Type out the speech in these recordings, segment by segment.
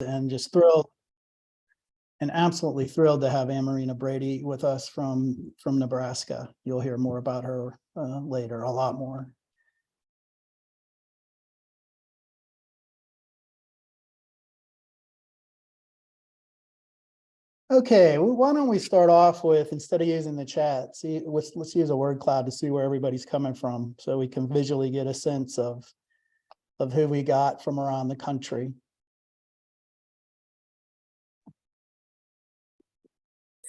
and just thrilled and absolutely thrilled to have Amarena Brady with us from Nebraska. You'll hear more about her later, a lot more. Okay, well, why don't we start off with, instead of using the chat, let's use a word cloud to see where everybody's coming from, so we can visually get a sense of who we got from around the country.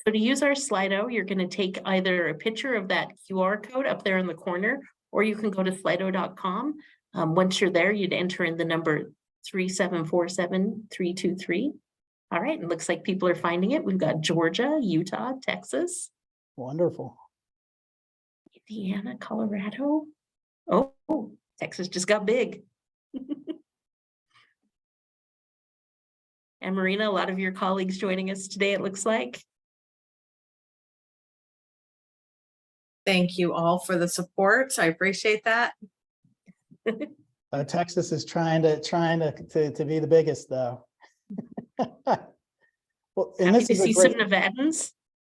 So to use our Slido, you're going to take either a picture of that QR code up there in the corner, or you can go to slido.com. Once you're there, you'd enter in the number 3747323. All right, it looks like people are finding it. We've got Georgia, Utah, Texas. Wonderful. Indiana, Colorado. Oh, Texas just got big. Amarena, a lot of your colleagues joining us today, it looks like. Thank you all for the support. I appreciate that. Texas is trying to be the biggest, though. Well, and Happy this to is see great... some Nevadans.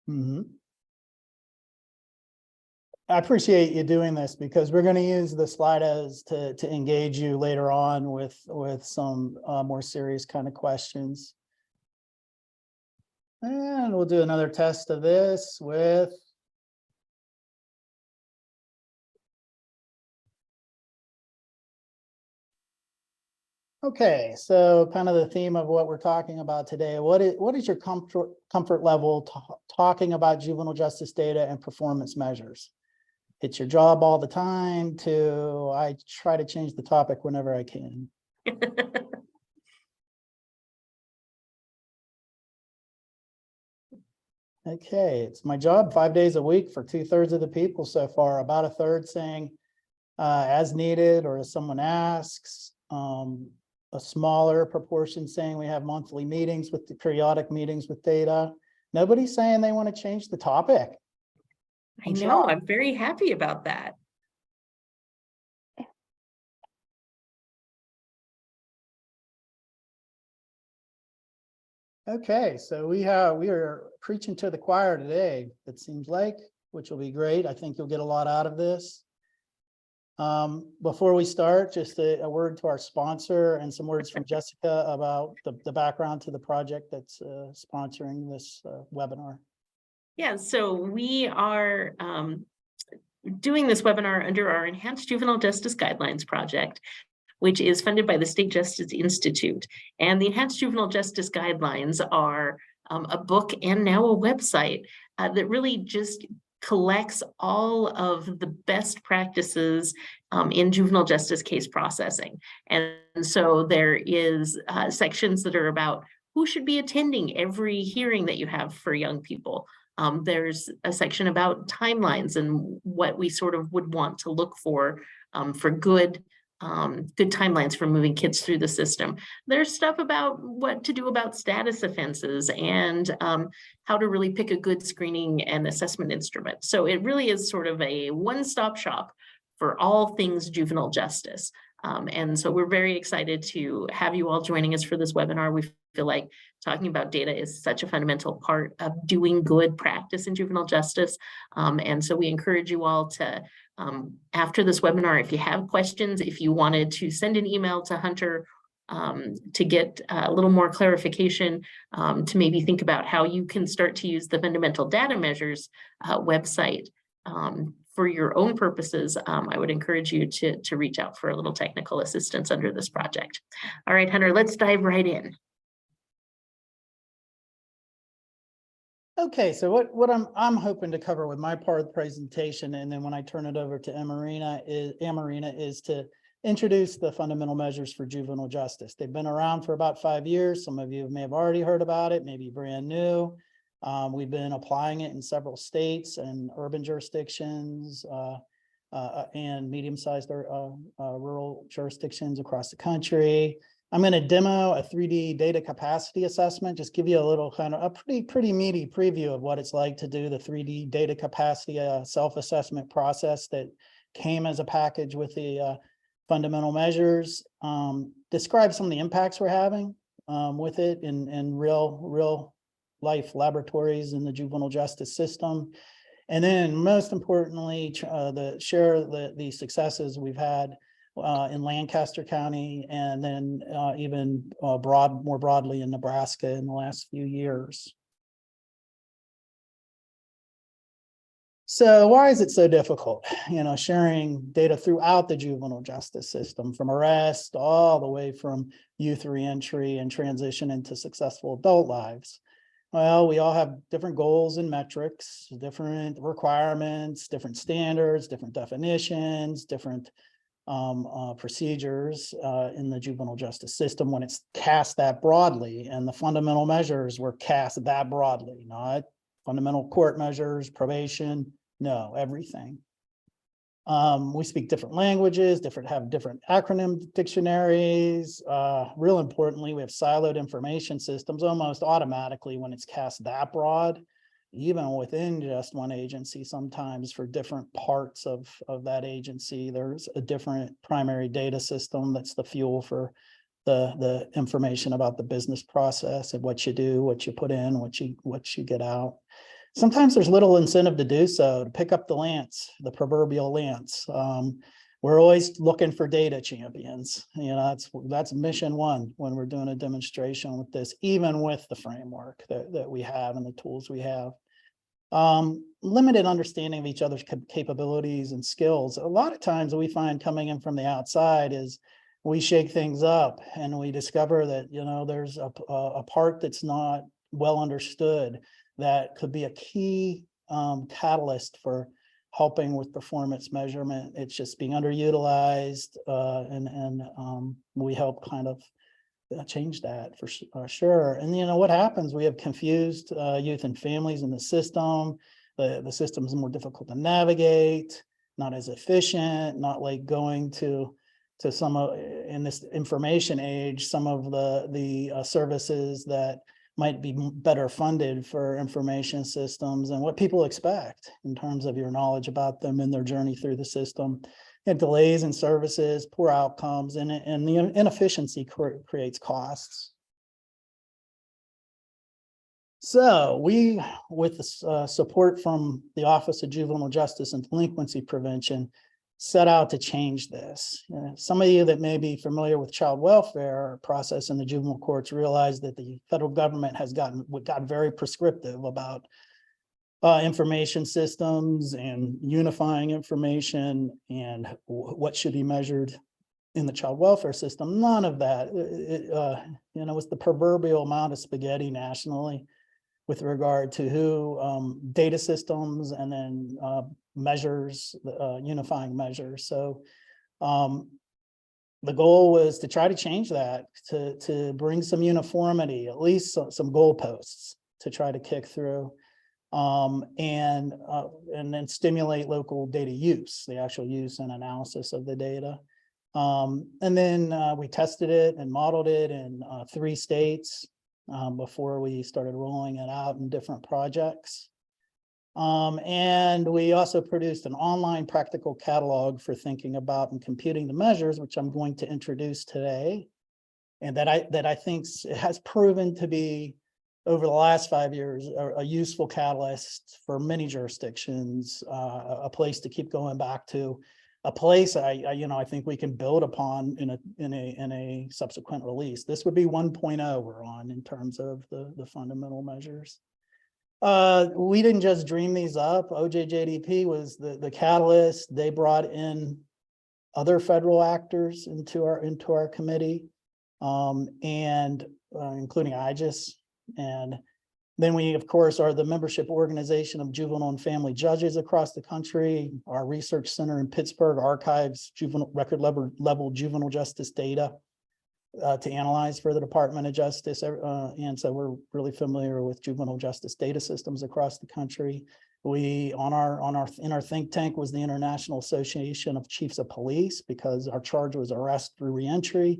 Mm-hmm. I appreciate you doing this, because we're going to use the Slidos to engage you later on with some more serious kind of questions. And we'll do another test of this with okay, so kind of the theme of what we're talking about today. What is your comfort level talking about juvenile justice data and performance measures? It's your job all the time to, I try to change the topic whenever I can. Okay, it's my job 5 days a week for 2/3 of the people so far, about a third saying as needed or as someone asks. A smaller proportion saying we have monthly meetings with the periodic meetings with data. Nobody's saying they want to change the topic. I know, I'm very happy about that. Okay, so we are preaching to the choir today, it seems like, which will be great. I think you'll get a lot out of this. Before we start, just a word to our sponsor and some words from Jessica about the background to the project that's sponsoring this webinar. Yeah, so we are doing this webinar under our Enhanced Juvenile Justice Guidelines project, which is funded by the State Justice Institute. And the Enhanced Juvenile Justice Guidelines are a book and now a website that really just collects all of the best practices in juvenile justice case processing. And so there is sections that are about who should be attending every hearing that you have for young people. There's a section about timelines and what we sort of would want to look for good timelines for moving kids through the system. There's stuff about what to do about status offenses and how to really pick a good screening and assessment instrument. So it really is sort of a one-stop shop for all things juvenile justice. And so we're very excited to have you all joining us for this webinar. We feel like talking about data is such a fundamental part of doing good practice in juvenile justice. And so we encourage you all to, after this webinar, if you have questions, if you wanted to send an email to Hunter to get a little more clarification, to maybe think about how you can start to use the fundamental data measures website for your own purposes, I would encourage you to reach out for a little technical assistance under this project. All right, Hunter, let's dive right in. Okay, so what I'm hoping to cover with my part of the presentation, and then when I turn it over to Amarena is to introduce the fundamental measures for juvenile justice. They've been around for about 5 years. Some of you may have already heard about it, maybe brand new. We've been applying it in several states and urban jurisdictions and medium-sized rural jurisdictions across the country. I'm going to demo a 3D data capacity assessment, just give you a little kind of a pretty meaty preview of what it's like to do the 3D data capacity self-assessment process that came as a package with the fundamental measures. Describe some of the impacts we're having with it in real life laboratories in the juvenile justice system. And then most importantly, the successes we've had in Lancaster County, and then even more broadly in Nebraska in the last few years. So why is it so difficult? Sharing data throughout the juvenile justice system, from arrest all the way from youth reentry and transition into successful adult lives. Well, we all have different goals and metrics, different requirements, different standards, different definitions, different procedures in the juvenile justice system when it's cast that broadly, and the fundamental measures were cast that broadly, not fundamental court measures, probation, no, everything. We speak different languages, have different acronym dictionaries. Real importantly, we have siloed information systems almost automatically when it's cast that broad, even within just one agency. Sometimes for different parts of that agency, there's a different primary data system that's the fuel for the information about the business process and what you do, what you put in, what you get out. Sometimes there's little incentive to do so, to pick up the lance, the proverbial lance. We're always looking for data champions. That's mission one when we're doing a demonstration with this, even with the framework that we have and the tools we have. Limited understanding of each other's capabilities and skills. A lot of times we find coming in from the outside is we shake things up and we discover that, there's a part that's not well understood that could be a key catalyst for helping with performance measurement. It's just being underutilized, and we help kind of change that for sure. And what happens? We have confused youth and families in the system. The system is more difficult to navigate, not as efficient, not like going to some in this information age, some of the services that might be better funded for information systems and what people expect in terms of your knowledge about them and their journey through the system. And delays in services, poor outcomes, and the inefficiency creates costs. So we, with the support from the Office of Juvenile Justice and Delinquency Prevention, set out to change this. Some of you that may be familiar with child welfare process in the juvenile courts realize that the federal government has gotten very prescriptive about information systems and unifying information and what should be measured in the child welfare system. None of that. It was the proverbial amount of spaghetti nationally with regard to who data systems and then measures, unifying measures. So the goal was to try to change that, to bring some uniformity, at least some goalposts to try to kick through, and then stimulate local data use, the actual use and analysis of the data. And then we tested it and modeled it in 3 states before we started rolling it out in different projects. And we also produced an online practical catalog for thinking about and computing the measures, which I'm going to introduce today, and that I think has proven to be, over the last 5 years, a useful catalyst for many jurisdictions, a place to keep going back to, a place I think we can build upon in a subsequent release. This would be 1.0 we're on in terms of the fundamental measures. We didn't just dream these up. OJJDP was the catalyst. They brought in other federal actors into our committee, and including IGES. And then we, of course, are the membership organization of juvenile and family judges across the country. Our research center in Pittsburgh archives record level juvenile justice data to analyze for the Department of Justice. And so we're really familiar with juvenile justice data systems across the country. We, in our think tank was the International Association of Chiefs of Police, because our charge was arrest through reentry,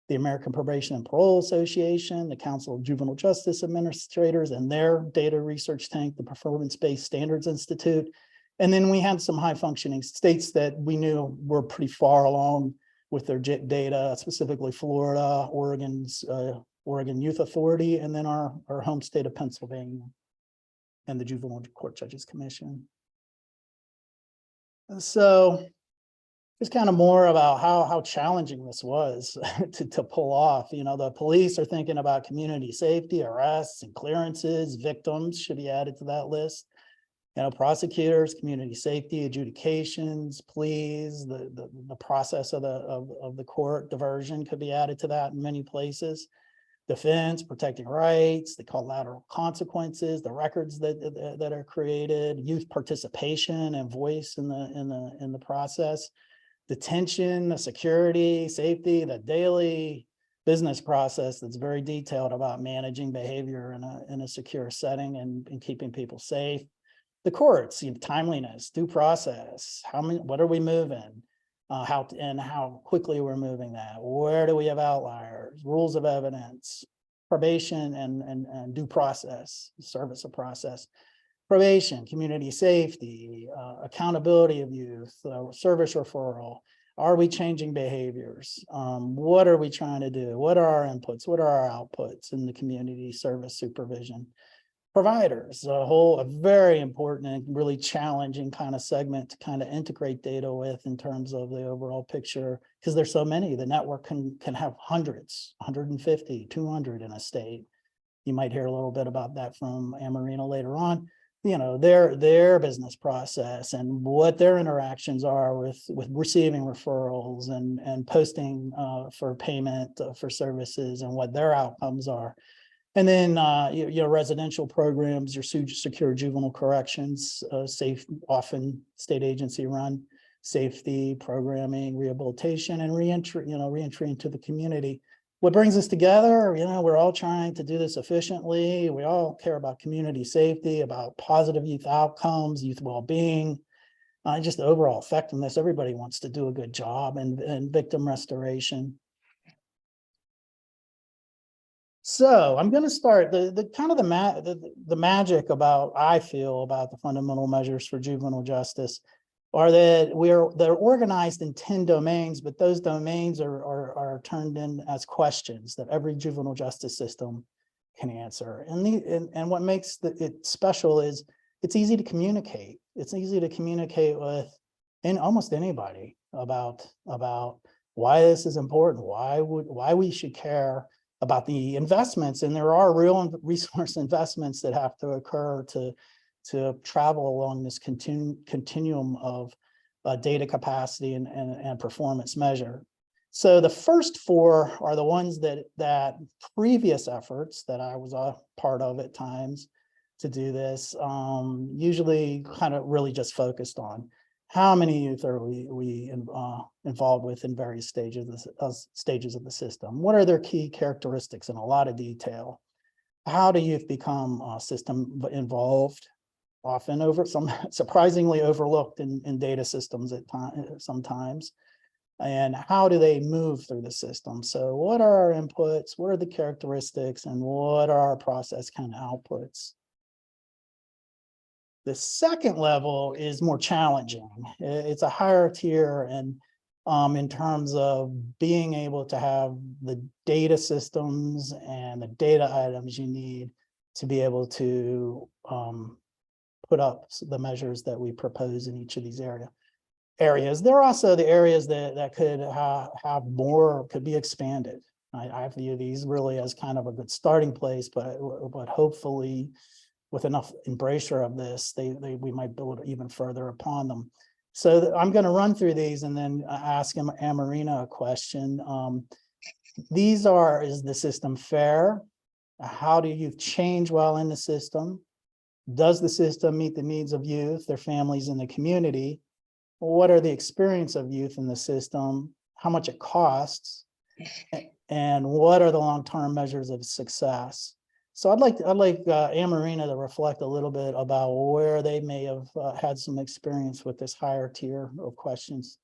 the American Probation and Parole Association, the Council of Juvenile Justice Administrators and their data research tank, the Performance-Based Standards Institute. And then we had some high functioning states that we knew were pretty far along with their data, specifically Florida, Oregon's Oregon Youth Authority, and then our home state of Pennsylvania and the Juvenile Court Judges Commission. And so just kind of more about how challenging this was to pull off. You know, the police are thinking about community safety, arrests and clearances, victims should be added to that list. You know, prosecutors, community safety, adjudications, pleas, the process of the court diversion could be added to that in many places. Defense, protecting rights, they call lateral consequences, the records that are created, youth participation and voice in the process. Detention, the security, safety, the daily business process that's very detailed about managing behavior in a secure setting and keeping people safe. The courts, you know, timeliness, due process, what are we moving, how quickly we're moving that, where do we have outliers, rules of evidence, probation and due process, service of process. Probation, community safety, accountability of youth, service referral. Are we changing behaviors? What are we trying to do? What are our inputs? What are our outputs in the community service supervision? Providers, a very important and really challenging kind of segment to kind of integrate data with in terms of the overall picture, because there's so many. The network can have hundreds, 150, 200 in a state. You might hear a little bit about that from Amarena later on. You know, their business process and what their interactions are with receiving referrals and posting for payment for services and what their outcomes are. And then your residential programs, your secure juvenile corrections, safe, often state agency run, safety, programming, rehabilitation, and reentry into the community. What brings us together, you know, we're all trying to do this efficiently. We all care about community safety, about positive youth outcomes, youth well-being, just the overall effectiveness. Everybody wants to do a good job and victim restoration. So I'm going to start the magic about, I feel, about the fundamental measures for juvenile justice are that they're organized in 10 domains, but those domains are turned in as questions that every juvenile justice system can answer. And what makes it special is it's easy to communicate. It's easy to communicate with almost anybody about why this is important, why we should care about the investments. And there are real resource investments that have to occur to travel along this continuum of data capacity and performance measure. So the first four are the ones that previous efforts that I was a part of at times to do this usually kind of really just focused on. How many youth are we involved with in various stages of the system? What are their key characteristics in a lot of detail? How do youth become system involved? Often surprisingly overlooked in data systems at times sometimes. And how do they move through the system? So what are our inputs? What are the characteristics? And what are our process kind of outputs? The second level is more challenging. It's a higher tier and in terms of being able to have the data systems and the data items you need to be able to put up the measures that we propose in each of these areas. There are also the areas that could have more, could be expanded. I view these really as kind of a good starting place, but hopefully with enough embrasure of this, we might build even further upon them. So I'm going to run through these and then ask Amarena a question. Is the system fair? How do you change while in the system? Does the system meet the needs of youth, their families, and the community? What are the experience of youth in the system? How much it costs? And what are the long-term measures of success? So I'd like Amarena to reflect a little bit about where they may have had some experience with this higher tier of questions.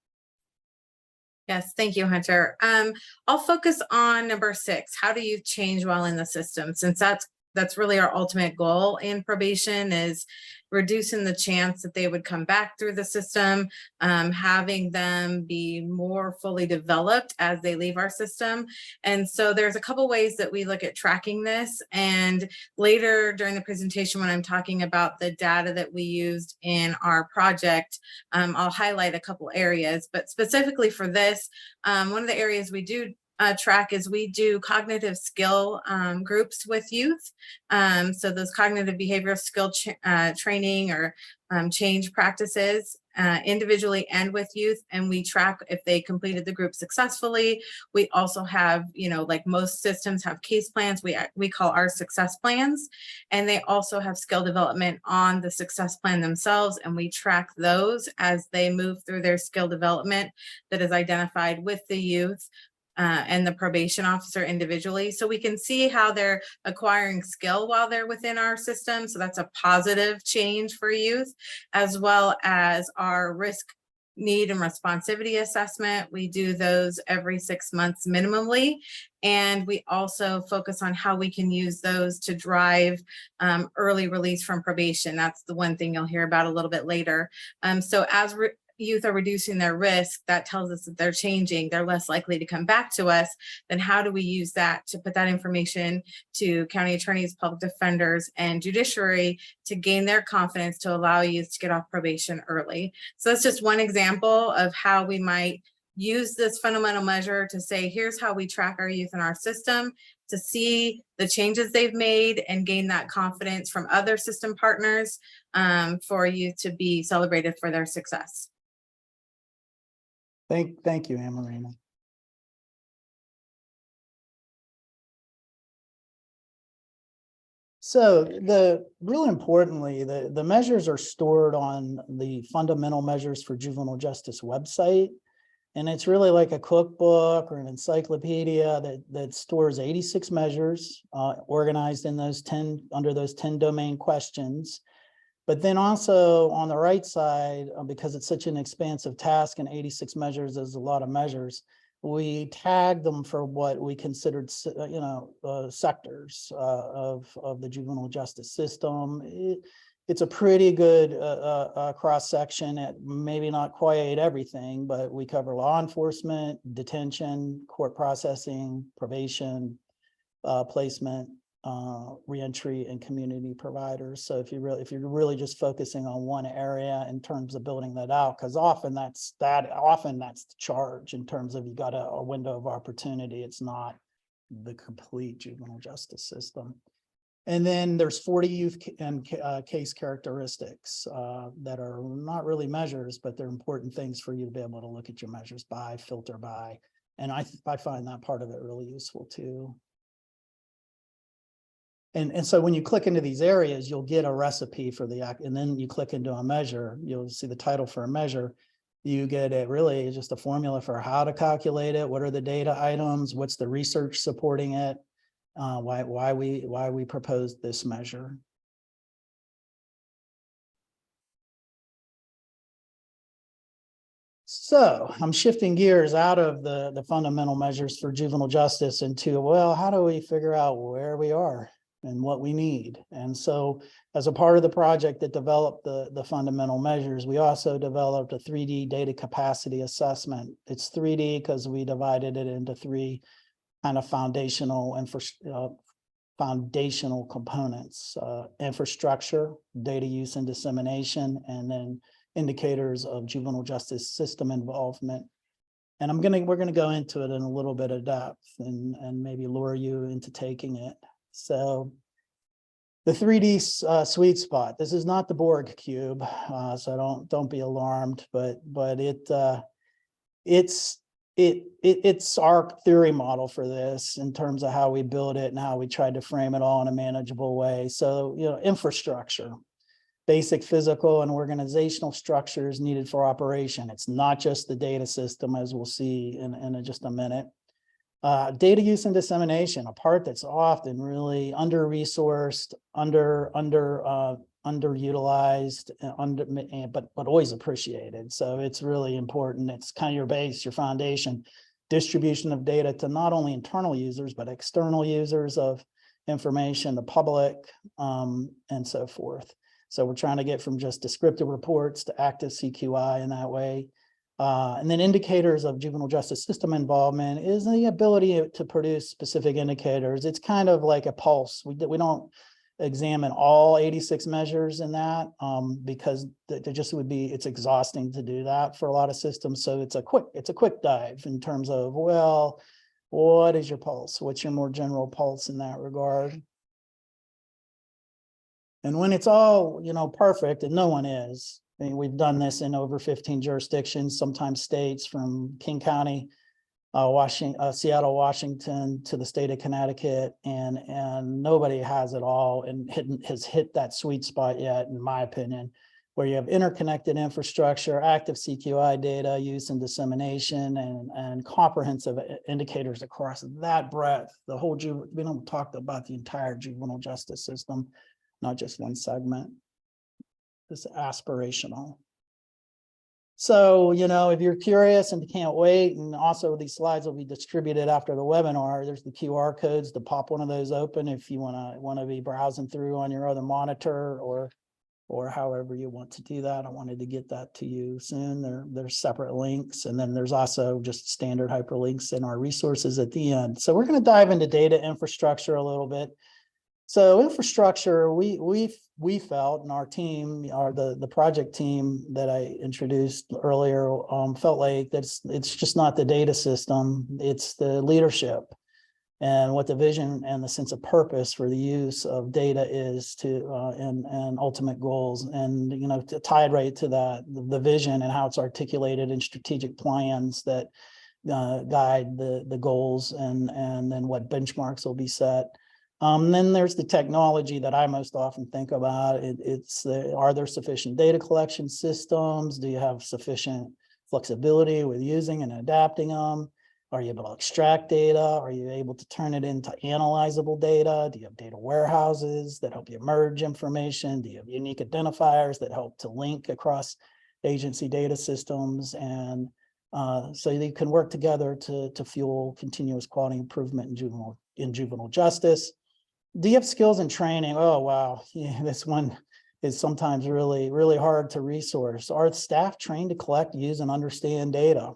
Yes, thank you, Hunter. I'll focus on number 6. How do you change while in the system? Since that's that's really our ultimate goal in probation, is reducing the chance that they would come back through the system, having them be more fully developed as they leave our system. And so there's a couple ways that we look at tracking this. And later during the presentation, when I'm talking about the data that we used in our project, I'll highlight a couple areas. But specifically for this, one of the areas we do track is we do cognitive skill groups with youth. So those cognitive behavioral skill training or change practices individually and with youth, and we track if they completed the group successfully. We also have, like most systems have case plans, we call our success plans, and they also have skill development on the success plan themselves, and we track those as they move through their skill development that is identified with the youth and the probation officer individually. So we can see how they're acquiring skill while they're within our system. So that's a positive change for youth, as well as our risk, need, and responsivity assessment. We do those every 6 months minimally. And we also focus on how we can use those to drive early release from probation. That's the one thing you'll hear about a little bit later. So as youth are reducing their risk, that tells us that they're changing, they're less likely to come back to us. Then how do we use that to put that information to county attorneys, public defenders, and judiciary to gain their confidence to allow youth to get off probation early? So that's just one example of how we might use this fundamental measure to say, here's how we track our youth in our system, to see the changes they've made and gain that confidence from other system partners for youth to be celebrated for their success. Thank you, Amarena. So really importantly, the measures are stored on the fundamental measures for juvenile justice website. And it's really like a cookbook or an encyclopedia that stores 86 measures organized in those 10 under those 10 domain questions. But then also on the right side, because it's such an expansive task and 86 measures is a lot of measures, we tag them for what we considered, sectors of the juvenile justice system. It's a pretty good cross section at maybe not quite everything, but we cover law enforcement, detention, court processing, probation, placement, reentry, and community providers. So if you're really just focusing on one area in terms of building that out, because often that's the charge in terms of you got a window of opportunity. It's not the complete juvenile justice system. And then there's 40 youth and case characteristics that are not really measures, but they're important things for you to be able to look at your measures by, filter by. And I find that part of it really useful too. And so when you click into these areas, you'll get a recipe for and then you click into a measure, you'll see the title for a measure. You get it really just a formula for how to calculate it. What are the data items? What's the research supporting it? Why we proposed this measure. So I'm shifting gears out of the fundamental measures for juvenile justice into, well, how do we figure out where we are and what we need? And so as a part of the project that developed the fundamental measures, we also developed a 3D data capacity assessment. It's 3D because we divided it into three kind of foundational components: infrastructure, data use and dissemination, and then indicators of juvenile justice system involvement. And we're gonna go into it in a little bit of depth and maybe lure you into taking it. So the 3D sweet spot. This is not the Borg cube, so don't be alarmed. But it's our theory model for this in terms of how we build it and how we tried to frame it all in a manageable way. So infrastructure, basic physical and organizational structures needed for operation. It's not just the data system, as we'll see in just a minute. Data use and dissemination, a part that's often really under-resourced, underutilized, but always appreciated. So it's really important. It's kind of your base, your foundation. Distribution of data to not only internal users, but external users of information to public, and so forth. So we're trying to get from just descriptive reports to active CQI in that way. And then indicators of juvenile justice system involvement is the ability to produce specific indicators. It's kind of like a pulse. We don't examine all 86 measures in that because there just would be, it's exhausting to do that for a lot of systems. So it's a quick dive in terms of, well, what is your pulse? What's your more general pulse in that regard? And when it's all, perfect, and no one is, I mean, we've done this in over 15 jurisdictions, sometimes states, from King County, Seattle, Washington, to the state of Connecticut, and nobody has it all and has hit that sweet spot yet, in my opinion, where you have interconnected infrastructure, active CQI data, use and dissemination, and comprehensive indicators across that breadth. The whole we don't talk about the entire juvenile justice system, not just one segment. It's aspirational. So, if you're curious and can't wait, and also these slides will be distributed after the webinar, there's the QR codes to pop one of those open if you want to be browsing through on your other monitor, or however you want to do that. I wanted to get that to you soon. There's separate links, and then there's also just standard hyperlinks in our resources at the end. So we're going to dive into data infrastructure a little bit. So infrastructure, we felt, and our team, the project team that I introduced earlier, felt like it's just not the data system, it's the leadership and what the vision and the sense of purpose for the use of data is to and ultimate goals, and tied right to that, the vision and how it's articulated in strategic plans that guide the goals, and then what benchmarks will be set. Then there's the technology that I most often think about. Are there sufficient data collection systems? Do you have sufficient flexibility with using and adapting them? Are you able to extract data? Are you able to turn it into analyzable data? Do you have data warehouses that help you merge information? Do you have unique identifiers that help to link across agency data systems? And so you can work together to fuel continuous quality improvement in juvenile justice. Do you have skills and training? Oh, wow. Yeah, this one is sometimes really, really hard to resource. Are staff trained to collect, use, and understand data?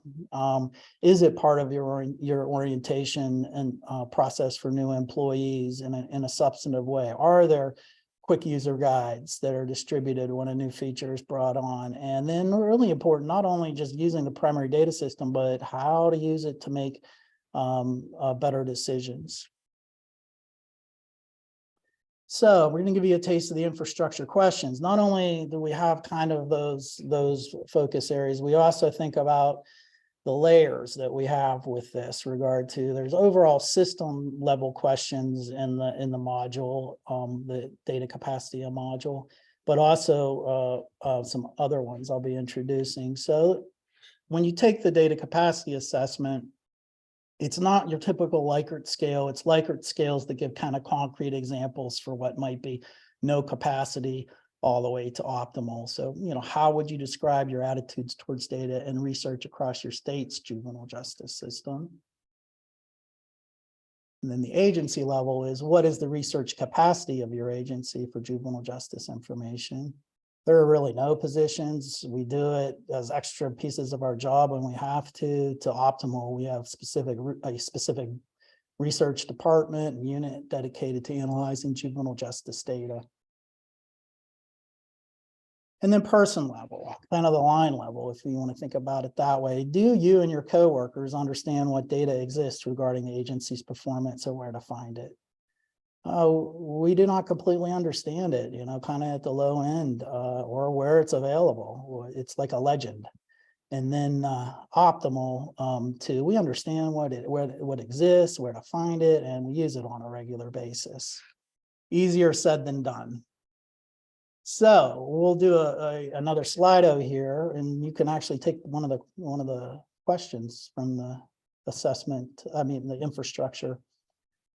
Is it part of your orientation and process for new employees in a substantive way? Are there quick user guides that are distributed when a new feature is brought on? And then really important, not only just using the primary data system, but how to use it to make better decisions. So we're going to give you a taste of the infrastructure questions. Not only do we have kind of those focus areas, we also think about the layers that we have with this regard to, there's overall system level questions in the module, the data capacity module, but also some other ones I'll be introducing. So when you take the data capacity assessment, it's not your typical Likert scale. It's Likert scales that give kind of concrete examples for what might be no capacity all the way to optimal. So, how would you describe your attitudes towards data and research across your state's juvenile justice system? And then the agency level is, what is the research capacity of your agency for juvenile justice information? There are really no positions. We do it as extra pieces of our job when we have to optimal. We have a specific research department and unit dedicated to analyzing juvenile justice data. And then person level, kind of the line level, if you want to think about it that way. Do you and your coworkers understand what data exists regarding the agency's performance or where to find it? We do not completely understand it, kind of at the low end or where it's available. It's like a legend. And then optimal too. We understand what exists, where to find it, and we use it on a regular basis. Easier said than done. So we'll do another Slido here, and you can actually take one of the questions from the assessment. The infrastructure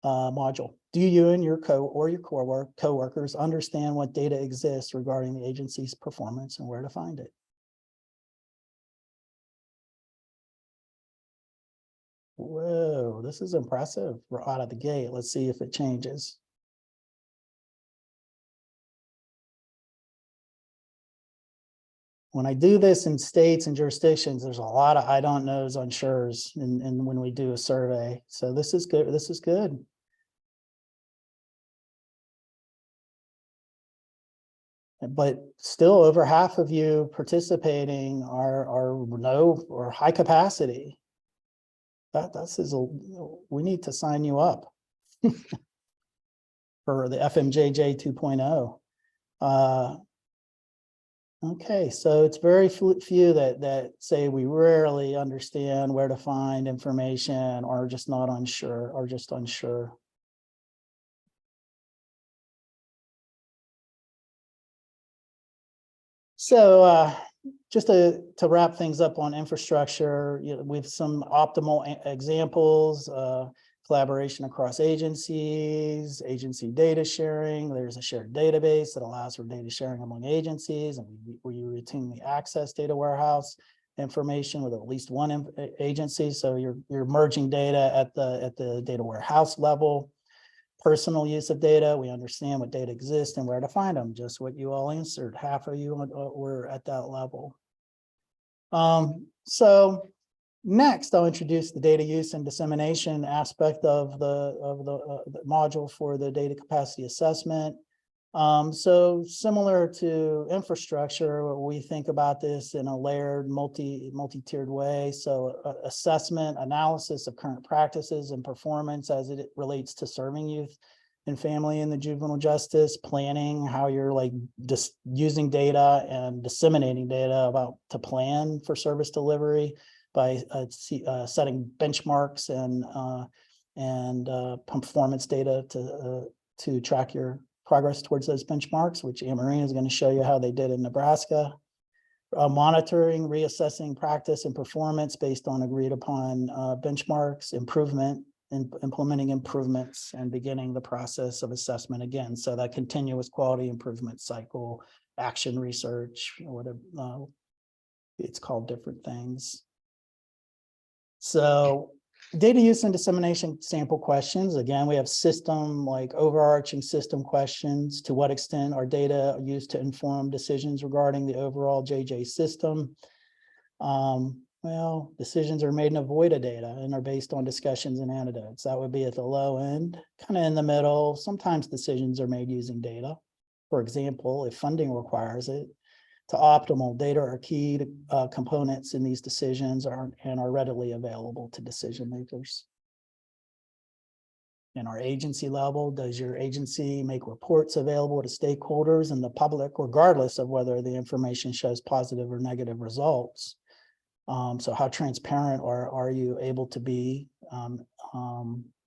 module. Do you and your coworkers understand what data exists regarding the agency's performance and where to find it? Whoa, this is impressive. We're out of the gate. Let's see if it changes. when I do this in states and jurisdictions, there's a lot of I don't knows, unsures, and when we do a survey. So this is good. This is good. But still, over half of you participating are no or high capacity. We need to sign you up for the FMJJ 2.0. Okay, so it's very few that say we rarely understand where to find information or just not unsure or just unsure. So just to wrap things up on infrastructure, we have some optimal examples, collaboration across agencies, agency data sharing. There's a shared database that allows for data sharing among agencies, and we routinely access data warehouse information with at least one agency. So you're merging data at the data warehouse level. Personal use of data, we understand what data exists and where to find them, just what you all answered. Half of you were at that level. So next, I'll introduce the data use and dissemination aspect of the module for the data capacity assessment. So similar to infrastructure, we think about this in a layered, multi-tiered way. So assessment, analysis of current practices and performance as it relates to serving youth and family in the juvenile justice, planning how you're like just using data and disseminating data to plan for service delivery by setting benchmarks and performance data to track your progress towards those benchmarks, which Amarena is going to show you how they did in Nebraska. Monitoring, reassessing practice and performance based on agreed upon benchmarks, implementing improvements, and beginning the process of assessment again. So that continuous quality improvement cycle, action research, whatever it's called, different things. So data use and dissemination sample questions. Again, we have system, like overarching system questions. To what extent are data used to inform decisions regarding the overall JJ system? Well, decisions are made in a void of data and are based on discussions and anecdotes. That would be at the low end. Kind of in the middle, sometimes decisions are made using data. For example, if funding requires it. To optimal, data are key components in these decisions and are readily available to decision makers. In our agency level, does your agency make reports available to stakeholders and the public, regardless of whether the information shows positive or negative results? So how transparent are you able to be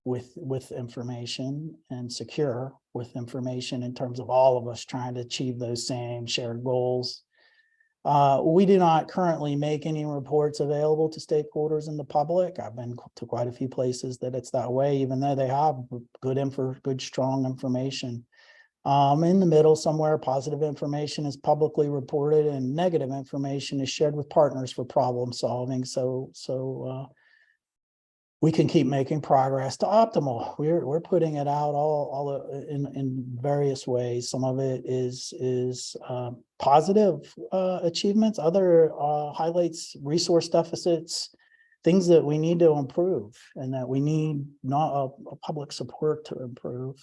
with information and secure with information in terms of all of us trying to achieve those same shared goals? We do not currently make any reports available to stakeholders and the public. I've been to quite a few places that it's that way, even though they have good, strong information. In the middle somewhere, positive information is publicly reported and negative information is shared with partners for problem solving. So we can keep making progress to optimal. We're putting it out all in various ways. Some of it is positive achievements, other highlights resource deficits, things that we need to improve and that we need not a public support to improve.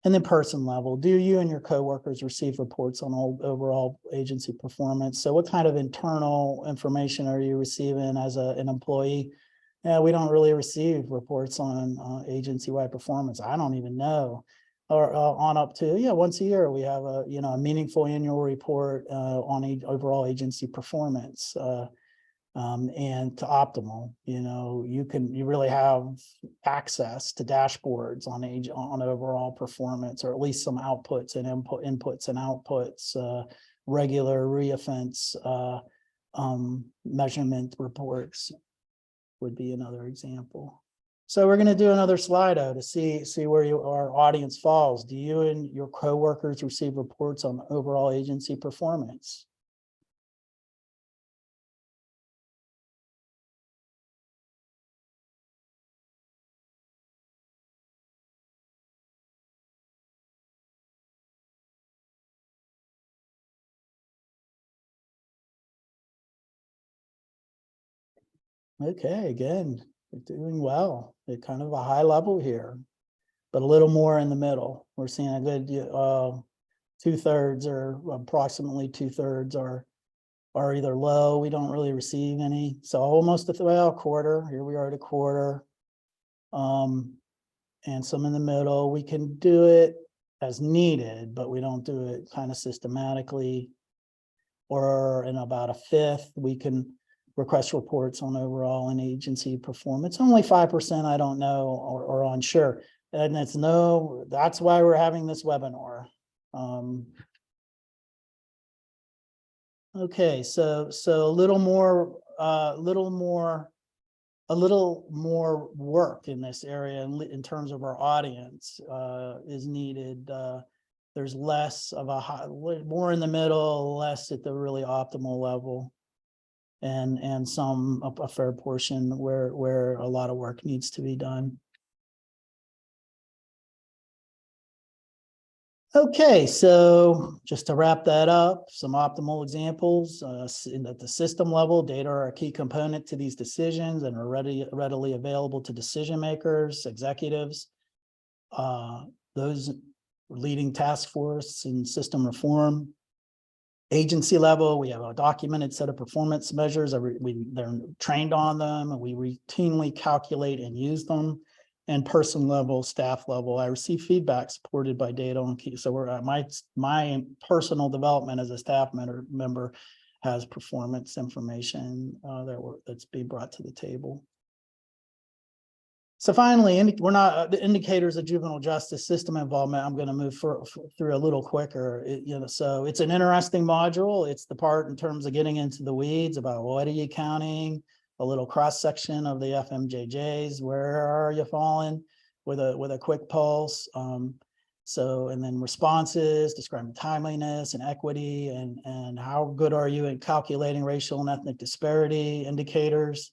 And then person level, do you and your coworkers receive reports on overall agency performance? So what kind of internal information are you receiving as an employee? Yeah, we don't really receive reports on agency-wide performance. I don't even know. Or on up to, once a year, we have a meaningful annual report on overall agency performance and to optimal. You really have access to dashboards on overall performance, or at least some outputs and inputs and outputs, regular reoffense measurement reports would be another example. So we're going to do another Slido to see where our audience falls. Do you and your coworkers receive reports on overall agency performance? Okay, again, we're doing well. At kind of a high level here, but a little more in the middle. We're seeing a good 2/3 or approximately 2/3 are either low. We don't really receive any. So almost a quarter. Here we are at a quarter. And some in the middle. We can do it as needed, but we don't do it kind of systematically. Or in about a fifth, we can request reports on overall and agency performance. Only 5%, I don't know, or unsure. And that's why we're having this webinar. Okay, so a little more work in this area in terms of our audience is needed. There's less of more in the middle, less at the really optimal level, and a fair portion where a lot of work needs to be done. Okay, so just to wrap that up, some optimal examples at the system level. Data are a key component to these decisions and are readily available to decision makers, executives, those leading task force in system reform. Agency level, we have a documented set of performance measures. They're trained on them, and we routinely calculate and use them. And person level, staff level, I receive feedback supported by data on key. So we're at my personal development as a staff member has performance information that's being brought to the table. So finally, the indicators of juvenile justice system involvement. I'm going to move through a little quicker. So it's an interesting module. It's the part in terms of getting into the weeds about what are you counting, a little cross section of the FMJJs. Where are you falling with a quick pulse? And then responses, describing timeliness and equity, and how good are you at calculating racial and ethnic disparity indicators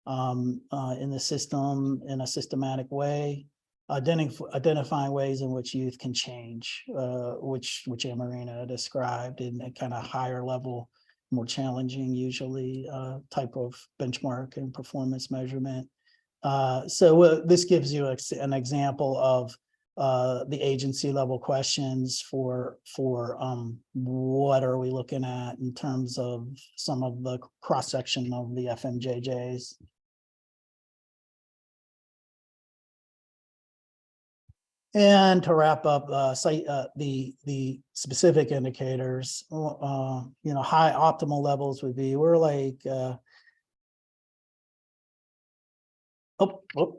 in the system in a systematic way, identifying ways in which youth can change, which Amarena described in a kind of higher level, more challenging usually type of benchmark and performance measurement. So this gives you an example of the agency level questions for what are we looking at in terms of some of the cross section of the FMJJs. And to wrap up, the specific indicators, high optimal levels would be, we're like,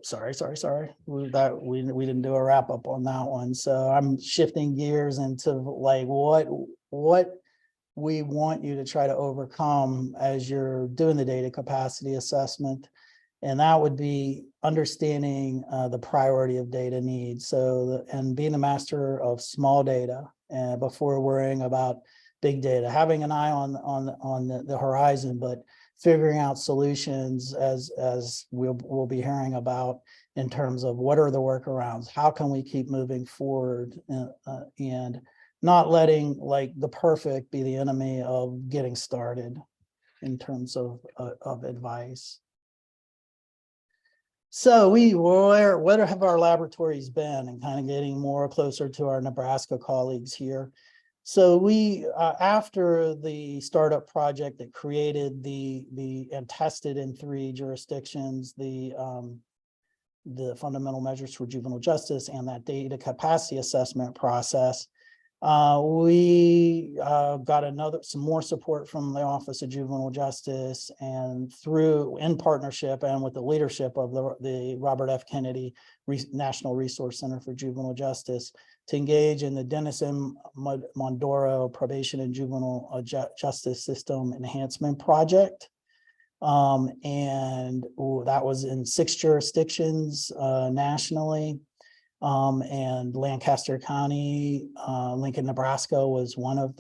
sorry. We didn't do a wrap up on that one. So I'm shifting gears into like what we want you to try to overcome as you're doing the data capacity assessment. And that would be understanding the priority of data needs. And being a master of small data before worrying about big data, having an eye on the horizon, but figuring out solutions as we'll be hearing about in terms of what are the workarounds, how can we keep moving forward, and not letting like the perfect be the enemy of getting started in terms of advice. So where have our laboratories been, and kind of getting more closer to our Nebraska colleagues here. So we, after the startup project that created and tested in 3 jurisdictions, the fundamental measures for juvenile justice and that data capacity assessment process, we got some more support from the Office of Juvenile Justice, and in partnership and with the leadership of the Robert F. Kennedy National Resource Center for Juvenile Justice, to engage in the Dennis M. Mondoro Probation and Juvenile Justice System Enhancement Project. And that was in 6 jurisdictions nationally. And Lancaster County, Lincoln, Nebraska was one of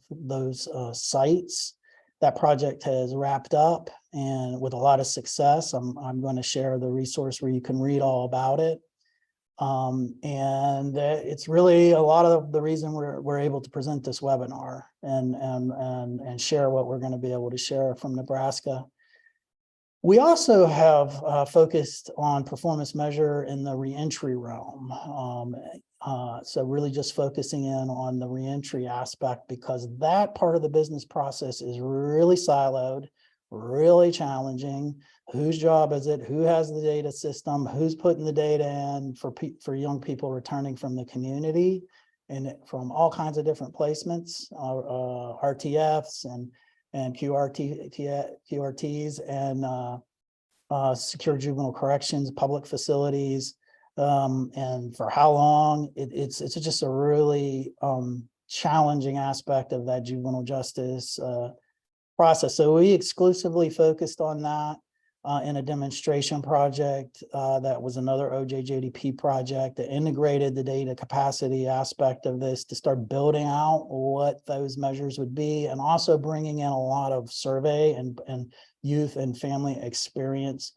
those sites. That project has wrapped up, and with a lot of success. I'm going to share the resource where you can read all about it. And it's really a lot of the reason we're able to present this webinar and share what we're going to be able to share from Nebraska. We also have focused on performance measure in the reentry realm. So really just focusing in on the reentry aspect, because that part of the business process is really siloed, really challenging. Whose job is it? Who has the data system? Who's putting the data in for young people returning from the community and from all kinds of different placements, RTFs and QRTs and secure juvenile corrections, public facilities, and for how long. It's just a really challenging aspect of that juvenile justice process. So we exclusively focused on that in a demonstration project that was another OJJDP project that integrated the data capacity aspect of this to start building out what those measures would be, and also bringing in a lot of survey and youth and family experience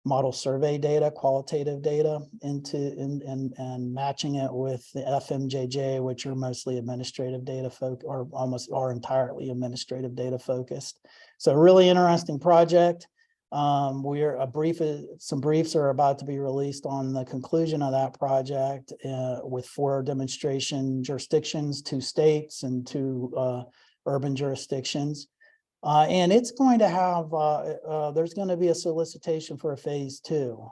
model survey data, qualitative data and matching it with the FMJJ, which are mostly administrative data or almost are entirely administrative data focused. So really interesting project. Some briefs are about to be released on the conclusion of that project with 4 demonstration jurisdictions, 2 states and 2 urban jurisdictions. And it's going to have, there's going to be a solicitation for a phase 2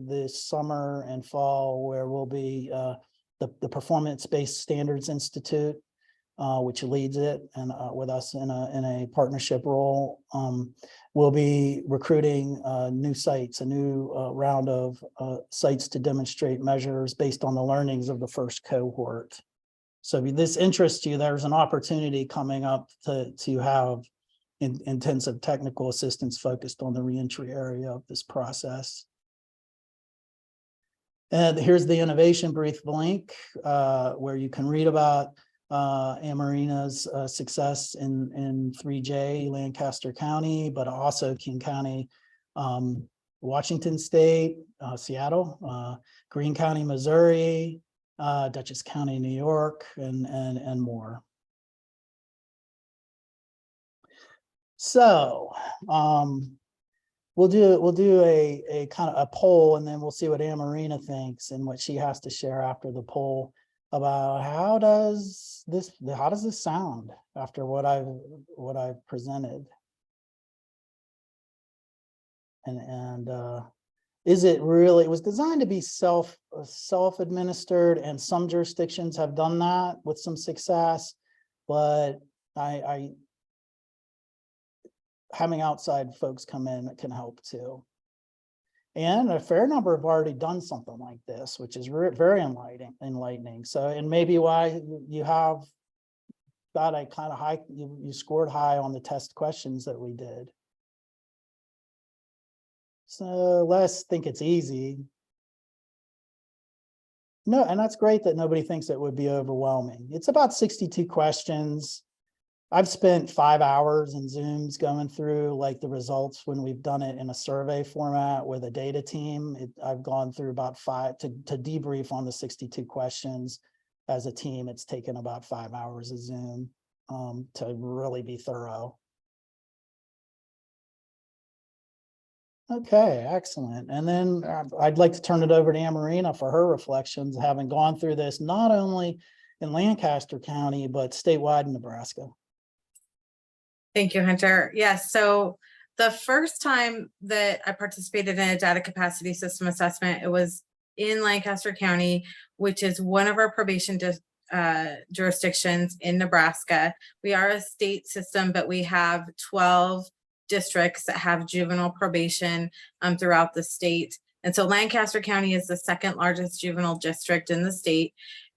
this summer and fall, where will be the Performance-Based Standards Institute, which leads it, and with us in a partnership role. We'll be recruiting new sites, a new round of sites to demonstrate measures based on the learnings of the first cohort. So if this interests you, there's an opportunity coming up to have intensive technical assistance focused on the reentry area of this process. And here's the innovation brief link where you can read about Amarina's success in 3J, Lancaster County, but also King County, Washington State, Seattle, Greene County, Missouri, Dutchess County, New York, and more. So we'll do a kind of a poll, and then we'll see what Amarena thinks and what she has to share after the poll about how does this sound after what I've presented, and is it really, it was designed to be self-administered, and some jurisdictions have done that with some success, but having outside folks come in can help too. And a fair number have already done something like this, which is very enlightening. So, and maybe why you have got a kind of high, you scored high on the test questions that we did. So let's think it's easy. No, and that's great that nobody thinks it would be overwhelming. It's about 62 questions. I've spent 5 hours in Zooms going through like the results when we've done it in a survey format with a data team. I've gone through about 5 to debrief on the 62 questions as a team. It's taken about 5 hours of Zoom to really be thorough. Okay, excellent. And then I'd like to turn it over to Amarena for her reflections, having gone through this not only in Lancaster County, but statewide in Nebraska. Thank you, Hunter. Yes, so the first time that I participated in a data capacity system assessment, it was in Lancaster County, which is one of our probation jurisdictions in Nebraska. We are a state system, but we have 12 districts that have juvenile probation throughout the state. And so Lancaster County is the second largest juvenile district in the state.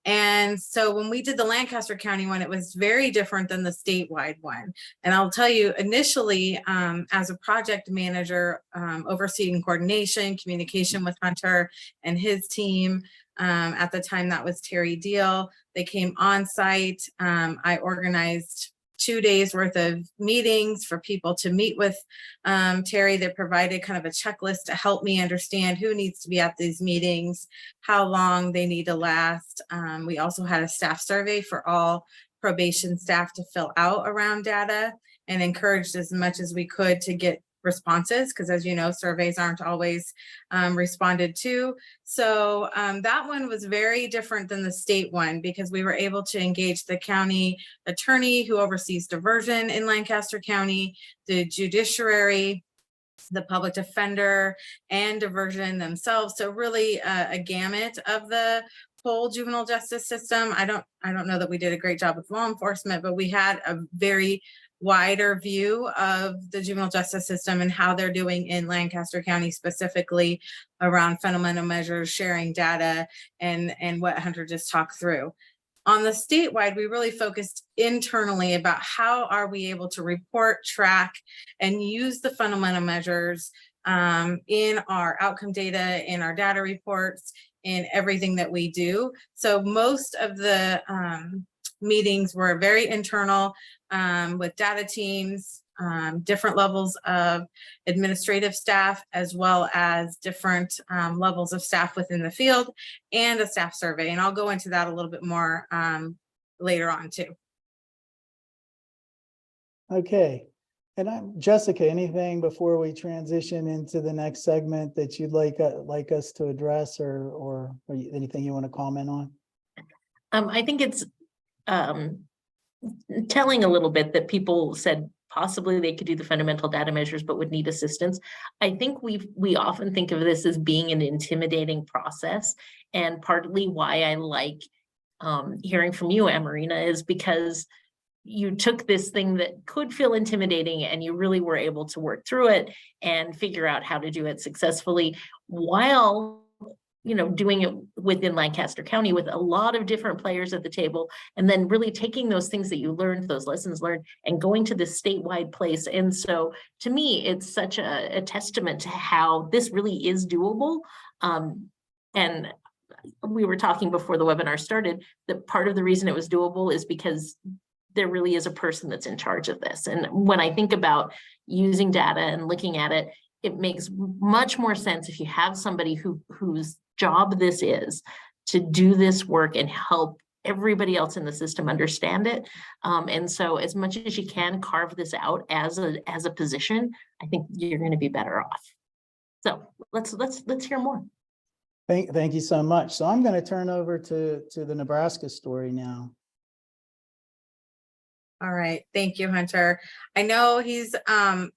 And so when we did the Lancaster County one, it was very different than the statewide one. And I'll tell you, initially, as a project manager, overseeing coordination, communication with Hunter and his team, at the time that was Terry Deal, they came on site. I organized 2 days worth of meetings for people to meet with Terry. That provided kind of a checklist to help me understand who needs to be at these meetings, how long they need to last. We also had a staff survey for all probation staff to fill out around data, and encouraged as much as we could to get responses, because as you know, surveys aren't always responded to. So that one was very different than the state one, because we were able to engage the county attorney who oversees diversion in Lancaster County, the judiciary, the public defender, and diversion themselves. So really a gamut of the whole juvenile justice system. I don't know that we did a great job with law enforcement, but we had a very wider view of the juvenile justice system and how they're doing in Lancaster County, specifically around fundamental measures, sharing data, and what Hunter just talked through. On the statewide, we really focused internally about how are we able to report, track, and use the fundamental measures in our outcome data, in our data reports, in everything that we do. So most of the meetings were very internal with data teams, different levels of administrative staff, as well as different levels of staff within the field, and a staff survey. And I'll go into that a little bit more later on too. Okay. And Jessica, anything before we transition into the next segment that you'd like us to address, or anything you want to comment on? I think it's telling a little bit that people said possibly they could do the fundamental data measures, but would need assistance. I think we often think of this as being an intimidating process. And partly why I like hearing from you, Amarena, is because you took this thing that could feel intimidating and you really were able to work through it and figure out how to do it successfully, while doing it within Lancaster County with a lot of different players at the table, and then really taking those things that you learned, those lessons learned, and going to this statewide place. And so to me, it's such a testament to how this really is doable. And we were talking before the webinar started that part of the reason it was doable is because there really is a person that's in charge of this. And when I think about using data and looking at it, it makes much more sense if you have somebody whose job this is to do this work and help everybody else in the system understand it. And so as much as you can carve this out as a position, I think you're going to be better off. So let's hear more. Thank you so much. So I'm going to turn over to the Nebraska story now. All right, thank you, Hunter. I know he's